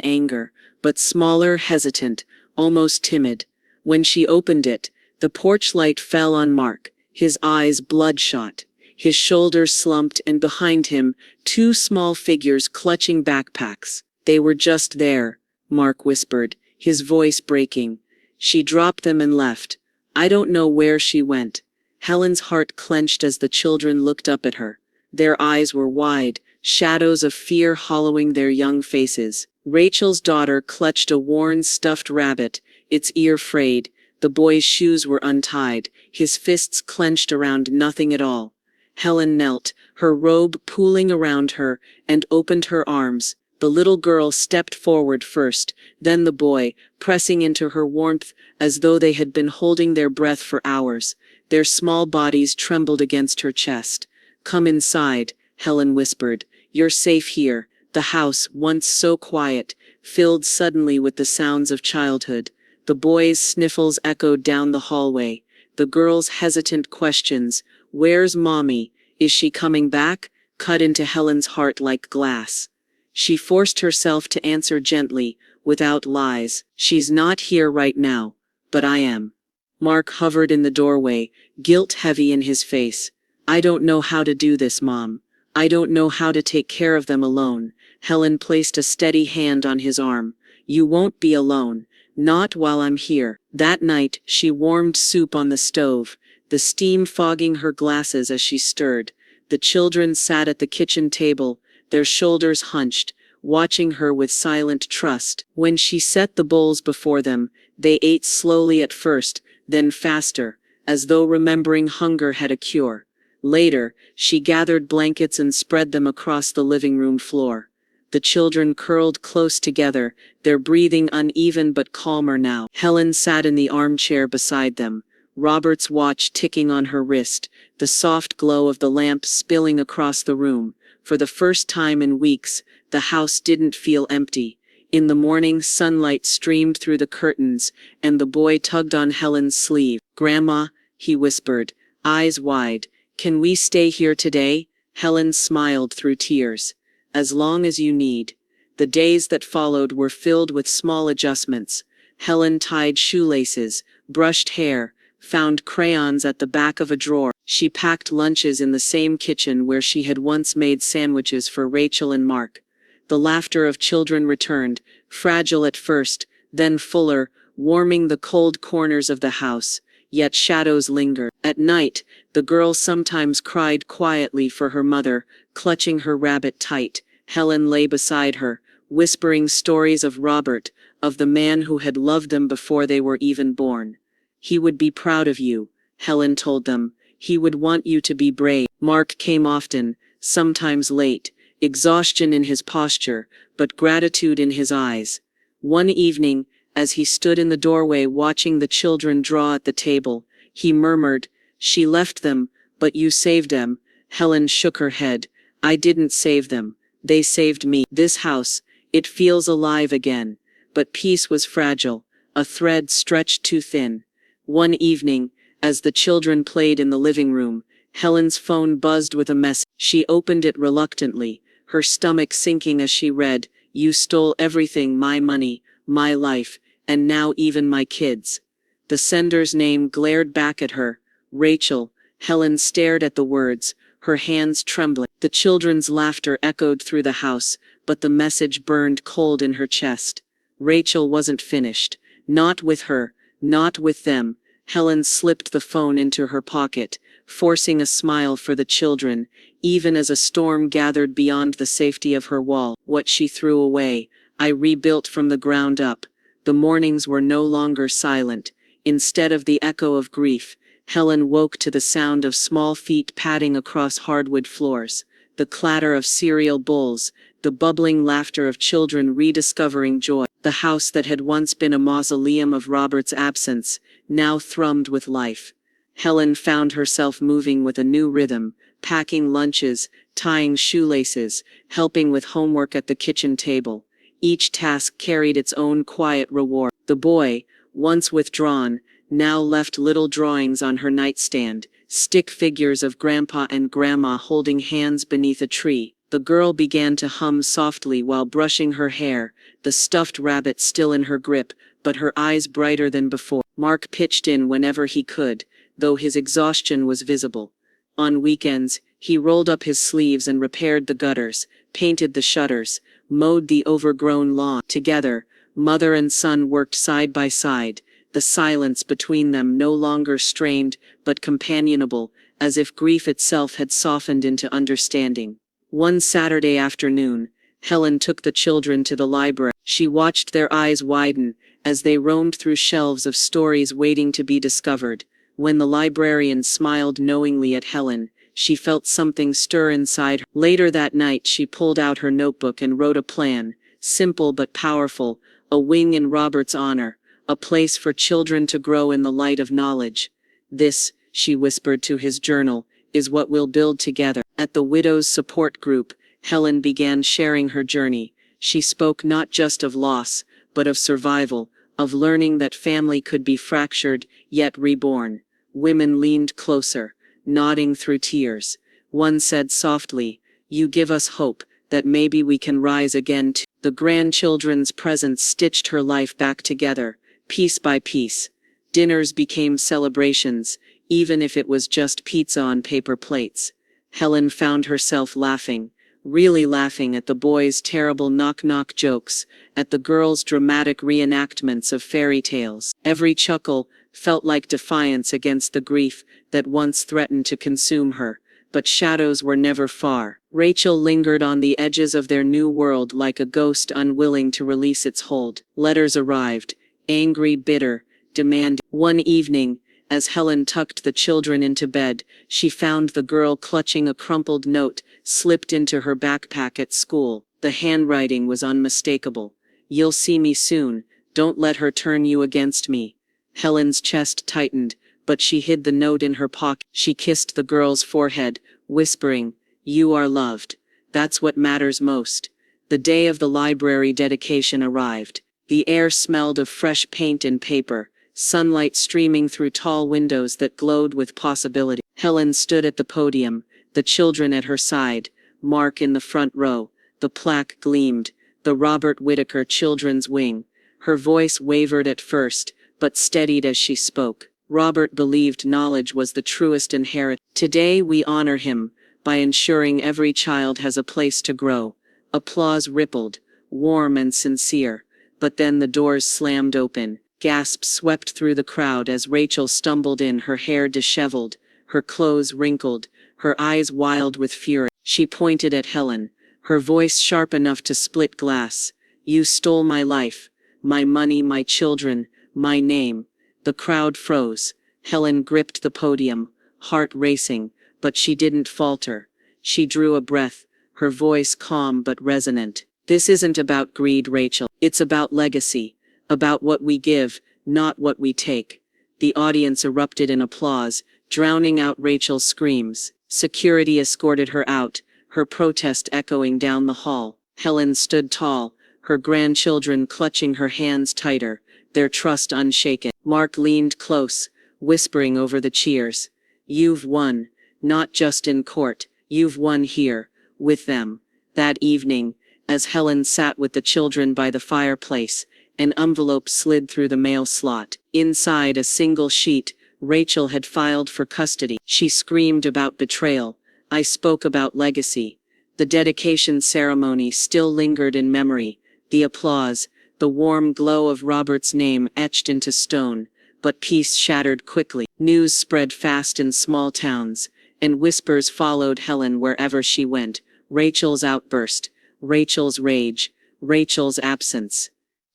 anger, but smaller, hesitant, almost timid. When she opened it, the porch light fell on Mark, his eyes bloodshot, his shoulders slumped, and behind him, two small figures clutching backpacks. "They were just there," Mark whispered, his voice breaking. "She dropped them and left. I don't know where she went." Helen's heart clenched as the children looked up at her. Their eyes were wide, shadows of fear hollowing their young faces. Rachel's daughter clutched a worn stuffed rabbit, its ear frayed. The boy's shoes were untied, his fists clenched around nothing at all. Helen knelt, her robe pooling around her, and opened her arms. The little girl stepped forward first, then the boy, pressing into her warmth as though they had been holding their breath for hours. Their small bodies trembled against her chest. "Come inside," Helen whispered. "You're safe here." The house, once so quiet, filled suddenly with the sounds of childhood. The boy's sniffles echoed down the hallway. The girl's hesitant questions, "Where's Mommy? Is she coming back?" cut into Helen's heart like glass. She forced herself to answer gently, without lies, "She's not here right now, but I am." Mark hovered in the doorway, guilt heavy in his face. "I don't know how to do this, Mom. I don't know how to take care of them alone." Helen placed a steady hand on his arm. "You won't be alone. Not while I'm here." That night, she warmed soup on the stove, the steam fogging her glasses as she stirred. The children sat at the kitchen table, their shoulders hunched, watching her with silent trust. When she set the bowls before them, they ate slowly at first, then faster, as though remembering hunger had a cure. Later, she gathered blankets and spread them across the living room floor. The children curled close together, their breathing uneven but calmer now. Helen sat in the armchair beside them, Robert's watch ticking on her wrist, the soft glow of the lamp spilling across the room. For the first time in weeks, the house didn't feel empty. In the morning, sunlight streamed through the curtains, and the boy tugged on Helen's sleeve. "Grandma," he whispered, eyes wide, "can we stay here today?" Helen smiled through tears. "As long as you need." The days that followed were filled with small adjustments. Helen tied shoelaces, brushed hair, found crayons at the back of a drawer. She packed lunches in the same kitchen where she had once made sandwiches for Rachel and Mark. The laughter of children returned, fragile at first, then fuller, warming the cold corners of the house, yet shadows lingered. At night, the girl sometimes cried quietly for her mother, clutching her rabbit tight. Helen lay beside her, whispering stories of Robert, of the man who had loved them before they were even born. "He would be proud of you," Helen told them. "He would want you to be brave." Mark came often, sometimes late, exhaustion in his posture, but gratitude in his eyes. One evening, as he stood in the doorway watching the children draw at the table, he murmured, "She left them, but you saved them." Helen shook her head. "I didn't save them. They saved me. This house, it feels alive again." But peace was fragile, a thread stretched too thin. One evening, as the children played in the living room, Helen's phone buzzed with a message. She opened it reluctantly, her stomach sinking as she read, "You stole everything, my money, my life, and now even my kids." The sender's name glared back at her. Rachel. Helen stared at the words, her hands trembling. The children's laughter echoed through the house, but the message burned cold in her chest. Rachel wasn't finished. Not with her, not with them. Helen slipped the phone into her pocket, forcing a smile for the children, even as a storm gathered beyond the safety of her wall. What she threw away, I rebuilt from the ground up. The mornings were no longer silent. Instead of the echo of grief, Helen woke to the sound of small feet padding across hardwood floors, the clatter of cereal bowls, the bubbling laughter of children rediscovering joy. The house that had once been a mausoleum of Robert's absence, now thrummed with life. Helen found herself moving with a new rhythm, packing lunches, tying shoelaces, helping with homework at the kitchen table. Each task carried its own quiet reward. The boy, once withdrawn, now left little drawings on her nightstand, stick figures of Grandpa and Grandma holding hands beneath a tree. The girl began to hum softly while brushing her hair, the stuffed rabbit still in her grip, but her eyes brighter than before. Mark pitched in whenever he could, though his exhaustion was visible. On weekends, he rolled up his sleeves and repaired the gutters, painted the shutters, mowed the overgrown lawn. Together, mother and son worked side by side, the silence between them no longer strained but companionable, as if grief itself had softened into understanding. One Saturday afternoon, Helen took the children to the library. She watched their eyes widen as they roamed through shelves of stories waiting to be discovered. When the librarian smiled knowingly at Helen, she felt something stir inside her. Later that night, she pulled out her notebook and wrote a plan, simple but powerful, a wing in Robert's honor, a place for children to grow in the light of knowledge. "This," she whispered to his journal, "is what we'll build together." At the Widows' Support Group, Helen began sharing her journey. She spoke not just of loss, but of survival, of learning that family could be fractured, yet reborn. Women leaned closer, nodding through tears. One said softly, "You give us hope, that maybe we can rise again too." The grandchildren's presence stitched her life back together, piece by piece. Dinners became celebrations, even if it was just pizza on paper plates. Helen found herself laughing, really laughing at the boys' terrible knock-knock jokes, at the girls' dramatic reenactments of fairy tales. Every chuckle felt like defiance against the grief that once threatened to consume her, but shadows were never far. Rachel lingered on the edges of their new world like a ghost unwilling to release its hold. Letters arrived, angry, bitter, demanding. One evening, as Helen tucked the children into bed, she found the girl clutching a crumpled note slipped into her backpack at school. The handwriting was unmistakable. "You'll see me soon. Don't let her turn you against me." Helen's chest tightened, but she hid the note in her pocket. She kissed the girl's forehead, whispering, "You are loved. That's what matters most." The day of the library dedication arrived. The air smelled of fresh paint and paper, sunlight streaming through tall windows that glowed with possibility. Helen stood at the podium, the children at her side, Mark in the front row. The plaque gleamed, the Robert Whitaker Children's Wing. Her voice wavered at first, but steadied as she spoke. Robert believed knowledge was the truest inheritance. Today we honor him, by ensuring every child has a place to grow. Applause rippled, warm and sincere. But then the doors slammed open. Gasps swept through the crowd as Rachel stumbled in, her hair disheveled, her clothes wrinkled, her eyes wild with fury. She pointed at Helen, her voice sharp enough to split glass. "You stole my life, my money, my children, my name." The crowd froze. Helen gripped the podium, heart racing, but she didn't falter. She drew a breath, her voice calm but resonant. "This isn't about greed, Rachel. It's about legacy. About what we give, not what we take." The audience erupted in applause, drowning out Rachel's screams. Security escorted her out, her protest echoing down the hall. Helen stood tall, her grandchildren clutching her hands tighter, their trust unshaken. Mark leaned close, whispering over the cheers. "You've won, not just in court, you've won here, with them." That evening, as Helen sat with the children by the fireplace, an envelope slid through the mail slot. Inside a single sheet, Rachel had filed for custody. She screamed about betrayal. I spoke about legacy. The dedication ceremony still lingered in memory. The applause, the warm glow of Robert's name etched into stone. But peace shattered quickly. News spread fast in small towns, and whispers followed Helen wherever she went. Rachel's outburst, Rachel's rage, Rachel's absence.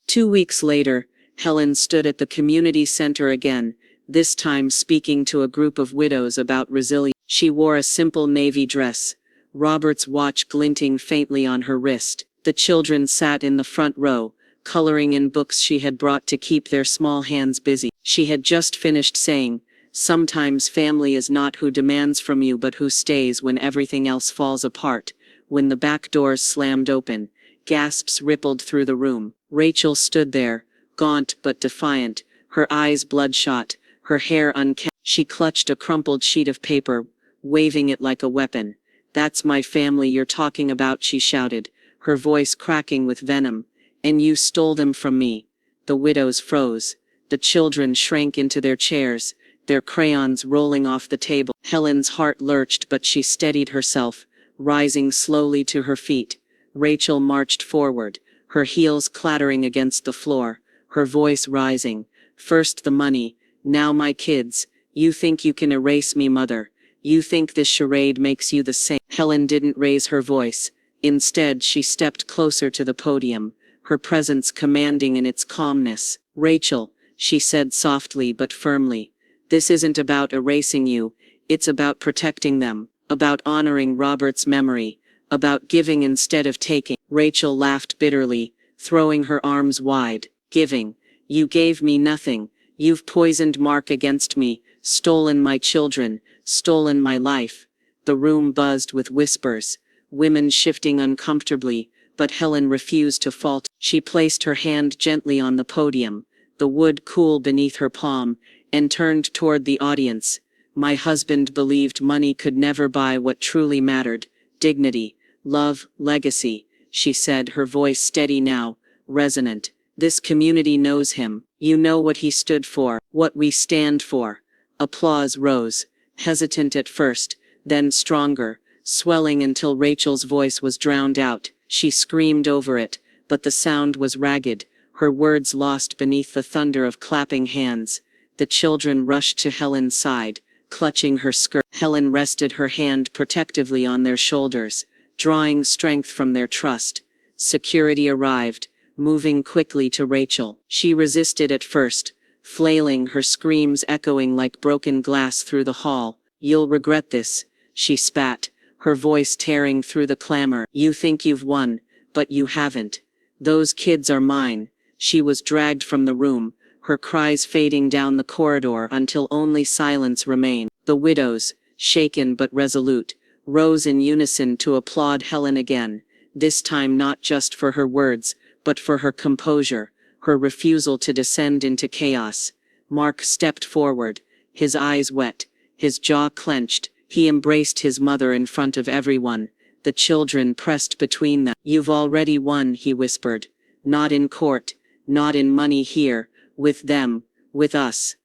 2 weeks later, Helen stood at the community center again, this time speaking to a group of widows about resilience. She wore a simple navy dress, Robert's watch glinting faintly on her wrist. The children sat in the front row, coloring in books she had brought to keep their small hands busy. She had just finished saying, "Sometimes family is not who demands from you but who stays when everything else falls apart," when the back doors slammed open. Gasps rippled through the room. Rachel stood there, gaunt but defiant, her eyes bloodshot, her hair unkempt. She clutched a crumpled sheet of paper, waving it like a weapon. "That's my family you're talking about," she shouted, her voice cracking with venom. "And you stole them from me." The widows froze. The children shrank into their chairs, their crayons rolling off the table. Helen's heart lurched, but she steadied herself, rising slowly to her feet. Rachel marched forward, her heels clattering against the floor, her voice rising. "First the money, now my kids. You think you can erase me, Mother? You think this charade makes you the same?" Helen didn't raise her voice. Instead, she stepped closer to the podium, her presence commanding in its calmness. "Rachel," she said softly but firmly, "this isn't about erasing you, it's about protecting them, about honoring Robert's memory, about giving instead of taking." Rachel laughed bitterly, throwing her arms wide. "Giving? You gave me nothing. You've poisoned Mark against me, stolen my children, stolen my life." The room buzzed with whispers, women shifting uncomfortably, but Helen refused to falter. She placed her hand gently on the podium, the wood cool beneath her palm, and turned toward the audience. My husband believed money could never buy what truly mattered: dignity, love, legacy, she said, her voice steady now, resonant. This community knows him. You know what he stood for, what we stand for. Applause rose, hesitant at first, then stronger, swelling until Rachel's voice was drowned out. She screamed over it, but the sound was ragged, her words lost beneath the thunder of clapping hands. The children rushed to Helen's side, clutching her skirt. Helen rested her hand protectively on their shoulders, drawing strength from their trust. Security arrived, moving quickly to Rachel. She resisted at first, flailing, her screams echoing like broken glass through the hall. You'll regret this, she spat, her voice tearing through the clamor. You think you've won, but you haven't. Those kids are mine. She was dragged from the room, her cries fading down the corridor until only silence remained. The widows, shaken but resolute, rose in unison to applaud Helen again, this time not just for her words, but for her composure, her refusal to descend into chaos. Mark stepped forward, his eyes wet, his jaw clenched. He embraced his mother in front of everyone. The children pressed between them. You've already won, he whispered. Not in court, not in money here, with them, with us.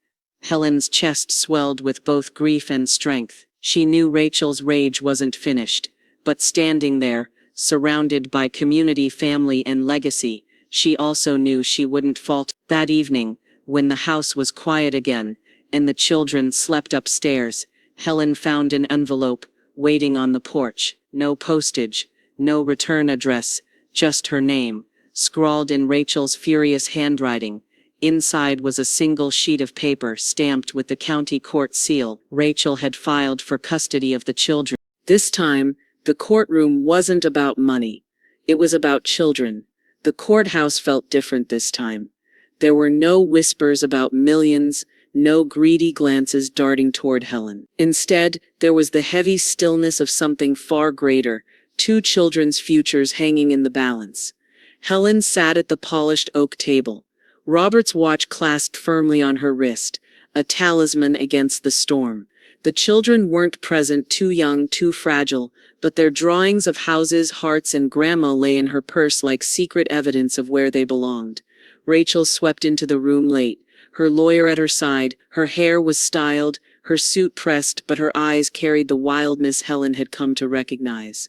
Helen's chest swelled with both grief and strength. She knew Rachel's rage wasn't finished, but standing there, surrounded by community, family, and legacy, she also knew she wouldn't falter. That evening, when the house was quiet again, and the children slept upstairs, Helen found an envelope, waiting on the porch. No postage, no return address, just her name, scrawled in Rachel's furious handwriting. Inside was a single sheet of paper stamped with the county court seal. Rachel had filed for custody of the children. This time, the courtroom wasn't about money. It was about children. The courthouse felt different this time. There were no whispers about millions, no greedy glances darting toward Helen. Instead, there was the heavy stillness of something far greater, two children's futures hanging in the balance. Helen sat at the polished oak table, Robert's watch clasped firmly on her wrist, a talisman against the storm. The children weren't present, too young, too fragile, but their drawings of houses, hearts, and grandma lay in her purse like secret evidence of where they belonged. Rachel swept into the room late, her lawyer at her side. Her hair was styled, her suit pressed, but her eyes carried the wildness Helen had come to recognize.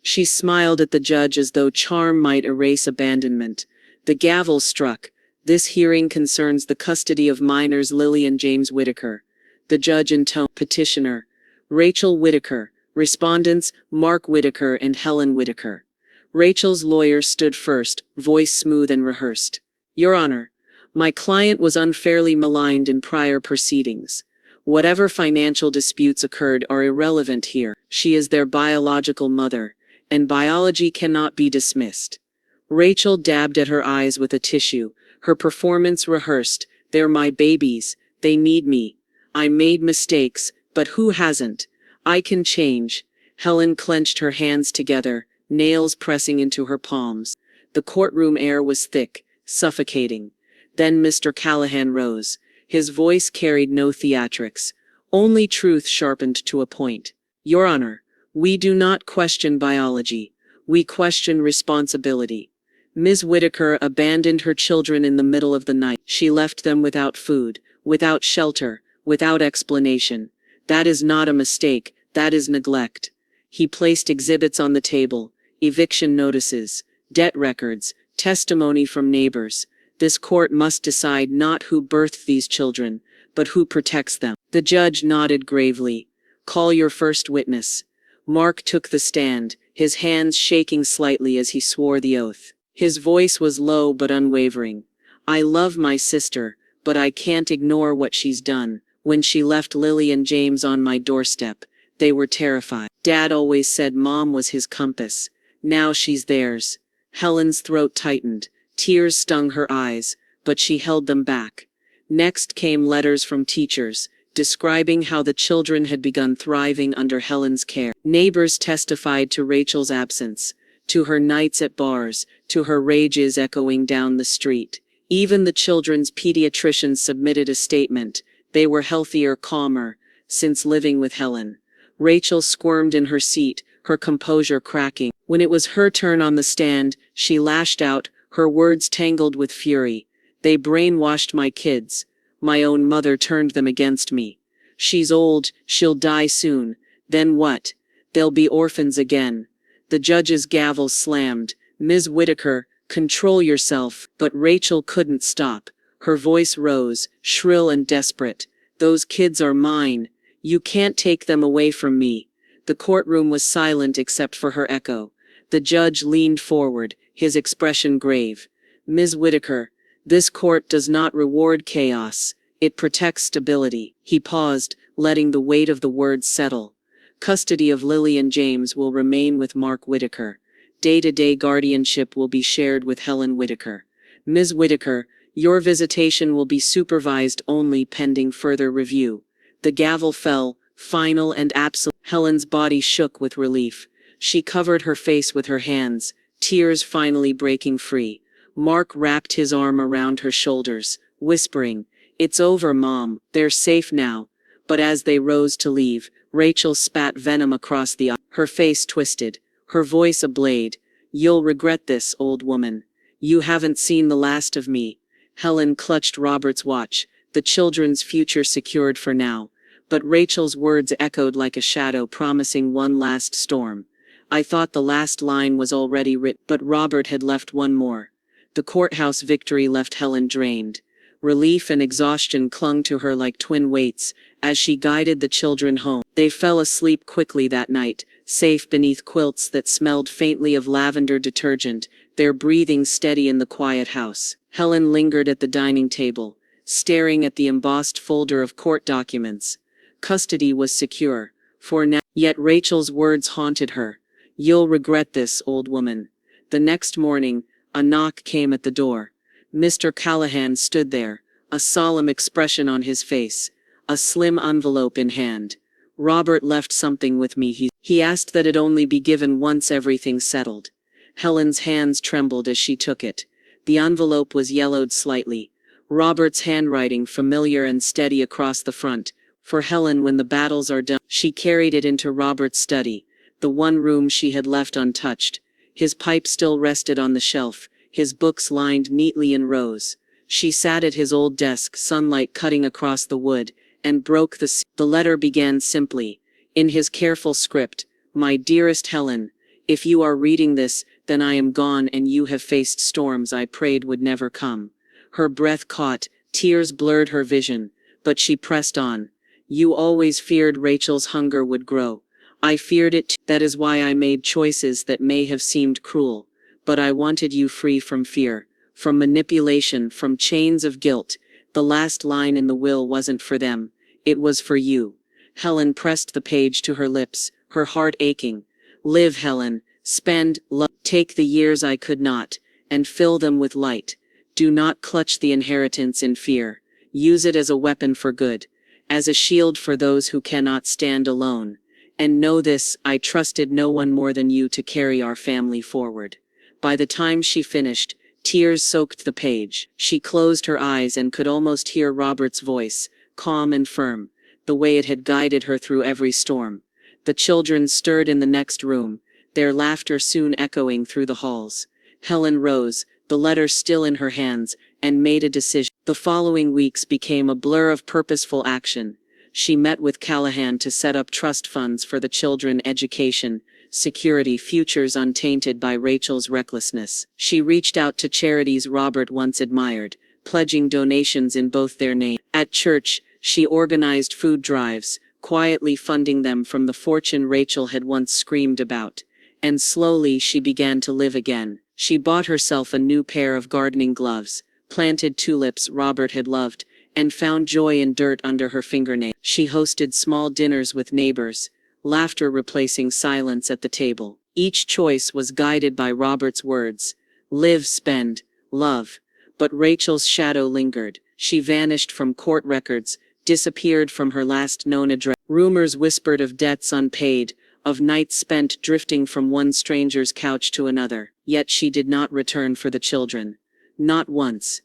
She smiled at the judge as though charm might erase abandonment. The gavel struck. This hearing concerns the custody of minors Lily and James Whitaker. The judge intoned. Petitioner, Rachel Whitaker. Respondents, Mark Whitaker and Helen Whitaker. Rachel's lawyer stood first, voice smooth and rehearsed. Your Honor, my client was unfairly maligned in prior proceedings. Whatever financial disputes occurred are irrelevant here. She is their biological mother, and biology cannot be dismissed. Rachel dabbed at her eyes with a tissue, her performance rehearsed. They're my babies. They need me. I made mistakes, but who hasn't? I can change. Helen clenched her hands together, nails pressing into her palms. The courtroom air was thick, suffocating. Then Mr. Callahan rose. His voice carried no theatrics, only truth sharpened to a point. Your Honor, we do not question biology. We question responsibility. Ms. Whitaker abandoned her children in the middle of the night. She left them without food, without shelter, without explanation. That is not a mistake, that is neglect. He placed exhibits on the table, eviction notices, debt records, testimony from neighbors. This court must decide not who birthed these children, but who protects them. The judge nodded gravely. Call your first witness. Mark took the stand, his hands shaking slightly as he swore the oath. His voice was low but unwavering. I love my sister, but I can't ignore what she's done. When she left Lily and James on my doorstep, they were terrified. Dad always said Mom was his compass. Now she's theirs. Helen's throat tightened. Tears stung her eyes, but she held them back. Next came letters from teachers, describing how the children had begun thriving under Helen's care. Neighbors testified to Rachel's absence, to her nights at bars, to her rages echoing down the street. Even the children's pediatrician submitted a statement. They were healthier, calmer, since living with Helen. Rachel squirmed in her seat, her composure cracking. When it was her turn on the stand, she lashed out, her words tangled with fury. They brainwashed my kids. My own mother turned them against me. She's old, she'll die soon. Then what? They'll be orphans again. The judge's gavel slammed. Ms. Whitaker, control yourself. But Rachel couldn't stop. Her voice rose, shrill and desperate. Those kids are mine. You can't take them away from me. The courtroom was silent except for her echo. The judge leaned forward, his expression grave. Ms. Whitaker, this court does not reward chaos. It protects stability. He paused, letting the weight of the words settle. Custody of Lily and James will remain with Mark Whitaker. Day-to-day guardianship will be shared with Helen Whitaker. Ms. Whitaker, your visitation will be supervised only pending further review. The gavel fell, final and absolute. Helen's body shook with relief. She covered her face with her hands, tears finally breaking free. Mark wrapped his arm around her shoulders, whispering, "It's over, Mom. They're safe now." But as they rose to leave, Rachel spat venom across the aisle. Her face twisted, her voice a blade. "You'll regret this, old woman. You haven't seen the last of me." Helen clutched Robert's watch, the children's future secured for now. But Rachel's words echoed like a shadow promising one last storm. "I thought the last line was already written." But Robert had left one more. The courthouse victory left Helen drained. Relief and exhaustion clung to her like twin weights as she guided the children home. They fell asleep quickly that night, safe beneath quilts that smelled faintly of lavender detergent, their breathing steady in the quiet house. Helen lingered at the dining table, staring at the embossed folder of court documents. Custody was secure, for now. Yet Rachel's words haunted her. "You'll regret this, old woman." The next morning, a knock came at the door. Mr. Callahan stood there, a solemn expression on his face, a slim envelope in hand. "Robert left something with me," he asked that it only be given once everything's settled. Helen's hands trembled as she took it. The envelope was yellowed slightly, Robert's handwriting familiar and steady across the front. For Helen, when the battles are done. She carried it into Robert's study, the one room she had left untouched. His pipe still rested on the shelf, his books lined neatly in rows. She sat at his old desk, sunlight cutting across the wood, and broke the seal. The letter began simply, in his careful script, "My dearest Helen, if you are reading this, then I am gone and you have faced storms I prayed would never come." Her breath caught, tears blurred her vision, but she pressed on. "You always feared Rachel's hunger would grow. I feared it too. That is why I made choices that may have seemed cruel. But I wanted you free from fear, from manipulation, from chains of guilt. The last line in the will wasn't for them. It was for you." Helen pressed the page to her lips, her heart aching. "Live, Helen. Spend, love. Take the years I could not, and fill them with light. Do not clutch the inheritance in fear. Use it as a weapon for good, as a shield for those who cannot stand alone. And know this, I trusted no one more than you to carry our family forward." By the time she finished, tears soaked the page. She closed her eyes and could almost hear Robert's voice, calm and firm, the way it had guided her through every storm. The children stirred in the next room, their laughter soon echoing through the halls. Helen rose, the letter still in her hands, and made a decision. The following weeks became a blur of purposeful action. She met with Callahan to set up trust funds for the children's education, security, futures untainted by Rachel's recklessness. She reached out to charities Robert once admired, pledging donations in both their names. At church, she organized food drives, quietly funding them from the fortune Rachel had once screamed about. And slowly she began to live again. She bought herself a new pair of gardening gloves, planted tulips Robert had loved, and found joy in dirt under her fingernails. She hosted small dinners with neighbors, laughter replacing silence at the table. Each choice was guided by Robert's words, "Live, spend, love." But Rachel's shadow lingered. She vanished from court records, disappeared from her last known address. Rumors whispered of debts unpaid, of nights spent drifting from one stranger's couch to another. Yet she did not return for the children. Not once.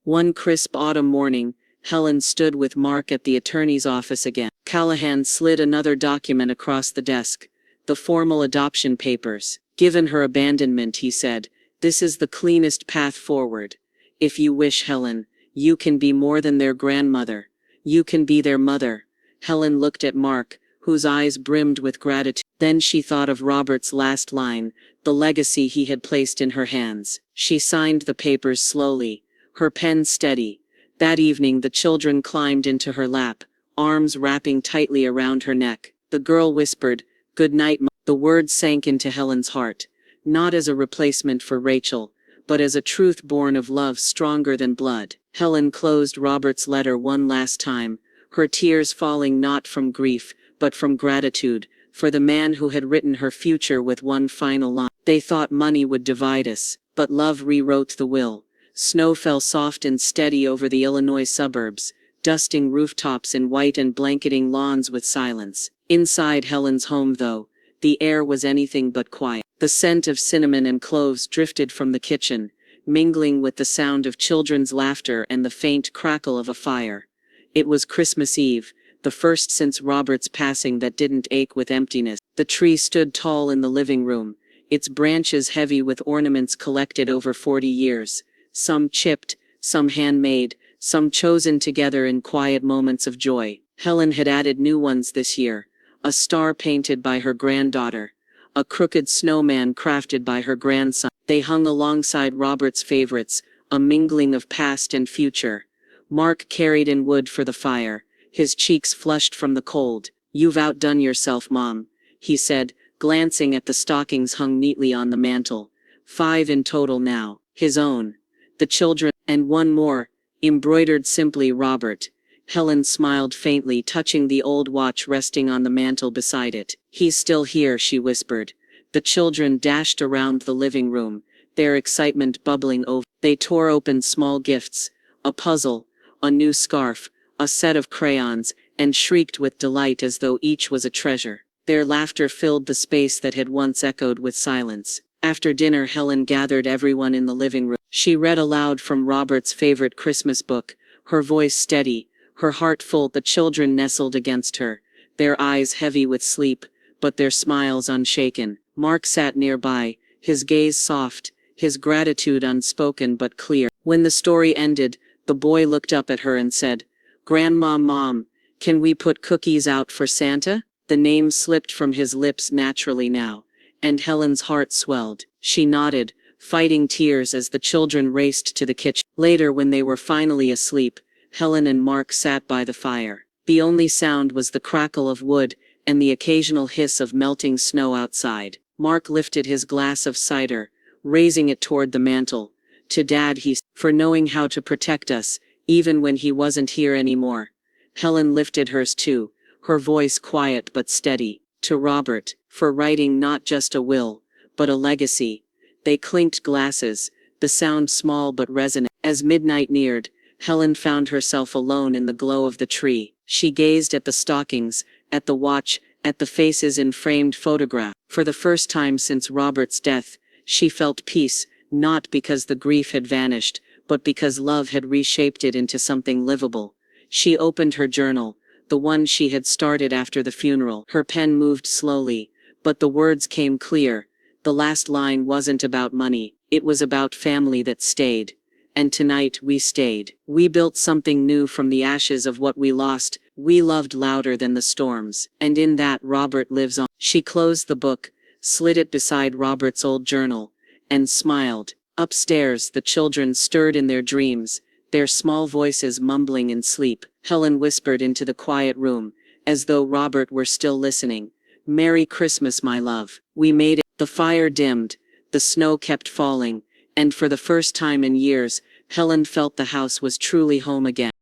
One crisp autumn morning, Helen stood with Mark at the attorney's office again. Callahan slid another document across the desk. The formal adoption papers. Given her abandonment, he said, this is the cleanest path forward. If you wish, Helen, you can be more than their grandmother. You can be their mother. Helen looked at Mark, whose eyes brimmed with gratitude. Then she thought of Robert's last line, the legacy he had placed in her hands. She signed the papers slowly, her pen steady. That evening the children climbed into her lap, arms wrapping tightly around her neck. The girl whispered, "Good night, Mom." The words sank into Helen's heart, not as a replacement for Rachel, but as a truth born of love stronger than blood. Helen closed Robert's letter one last time, her tears falling not from grief, but from gratitude, for the man who had written her future with one final line. They thought money would divide us, but love rewrote the will. Snow fell soft and steady over the Illinois suburbs, dusting rooftops in white and blanketing lawns with silence. Inside Helen's home, though, the air was anything but quiet. The scent of cinnamon and cloves drifted from the kitchen, mingling with the sound of children's laughter and the faint crackle of a fire. It was Christmas Eve, the first since Robert's passing that didn't ache with emptiness. The tree stood tall in the living room, its branches heavy with ornaments collected over 40 years, some chipped, some handmade, some chosen together in quiet moments of joy. Helen had added new ones this year, a star painted by her granddaughter, a crooked snowman crafted by her grandson. They hung alongside Robert's favorites, a mingling of past and future. Mark carried in wood for the fire, his cheeks flushed from the cold. "You've outdone yourself, Mom," he said, glancing at the stockings hung neatly on the mantel. 5 in total now, his own, the children, and one more, embroidered simply Robert. Helen smiled faintly, touching the old watch resting on the mantel beside it. "He's still here," she whispered. The children dashed around the living room, their excitement bubbling over. They tore open small gifts, a puzzle, a new scarf, a set of crayons, and shrieked with delight as though each was a treasure. Their laughter filled the space that had once echoed with silence. After dinner, Helen gathered everyone in the living room. She read aloud from Robert's favorite Christmas book, her voice steady, her heart full. The children nestled against her, their eyes heavy with sleep, but their smiles unshaken. Mark sat nearby, his gaze soft, his gratitude unspoken but clear. When the story ended, the boy looked up at her and said, "Grandma, Mom, can we put cookies out for Santa?" The name slipped from his lips naturally now, and Helen's heart swelled. She nodded, fighting tears as the children raced to the kitchen. Later, when they were finally asleep, Helen and Mark sat by the fire. The only sound was the crackle of wood and the occasional hiss of melting snow outside. Mark lifted his glass of cider, raising it toward the mantel. "To Dad," he said, "for knowing how to protect us, even when he wasn't here anymore." Helen lifted hers too, her voice quiet but steady. "To Robert, for writing not just a will, but a legacy." They clinked glasses, the sound small but resonant. As midnight neared, Helen found herself alone in the glow of the tree. She gazed at the stockings, at the watch, at the faces in framed photographs. For the first time since Robert's death, she felt peace, not because the grief had vanished, but because love had reshaped it into something livable. She opened her journal, the one she had started after the funeral. Her pen moved slowly, but the words came clear. The last line wasn't about money, it was about family that stayed. And tonight we stayed. We built something new from the ashes of what we lost. We loved louder than the storms. And in that Robert lives on. She closed the book, slid it beside Robert's old journal, and smiled. Upstairs, the children stirred in their dreams, their small voices mumbling in sleep. Helen whispered into the quiet room, as though Robert were still listening. "Merry Christmas, my love. We made it." The fire dimmed, the snow kept falling, and for the first time in years, Helen felt the house was truly home again.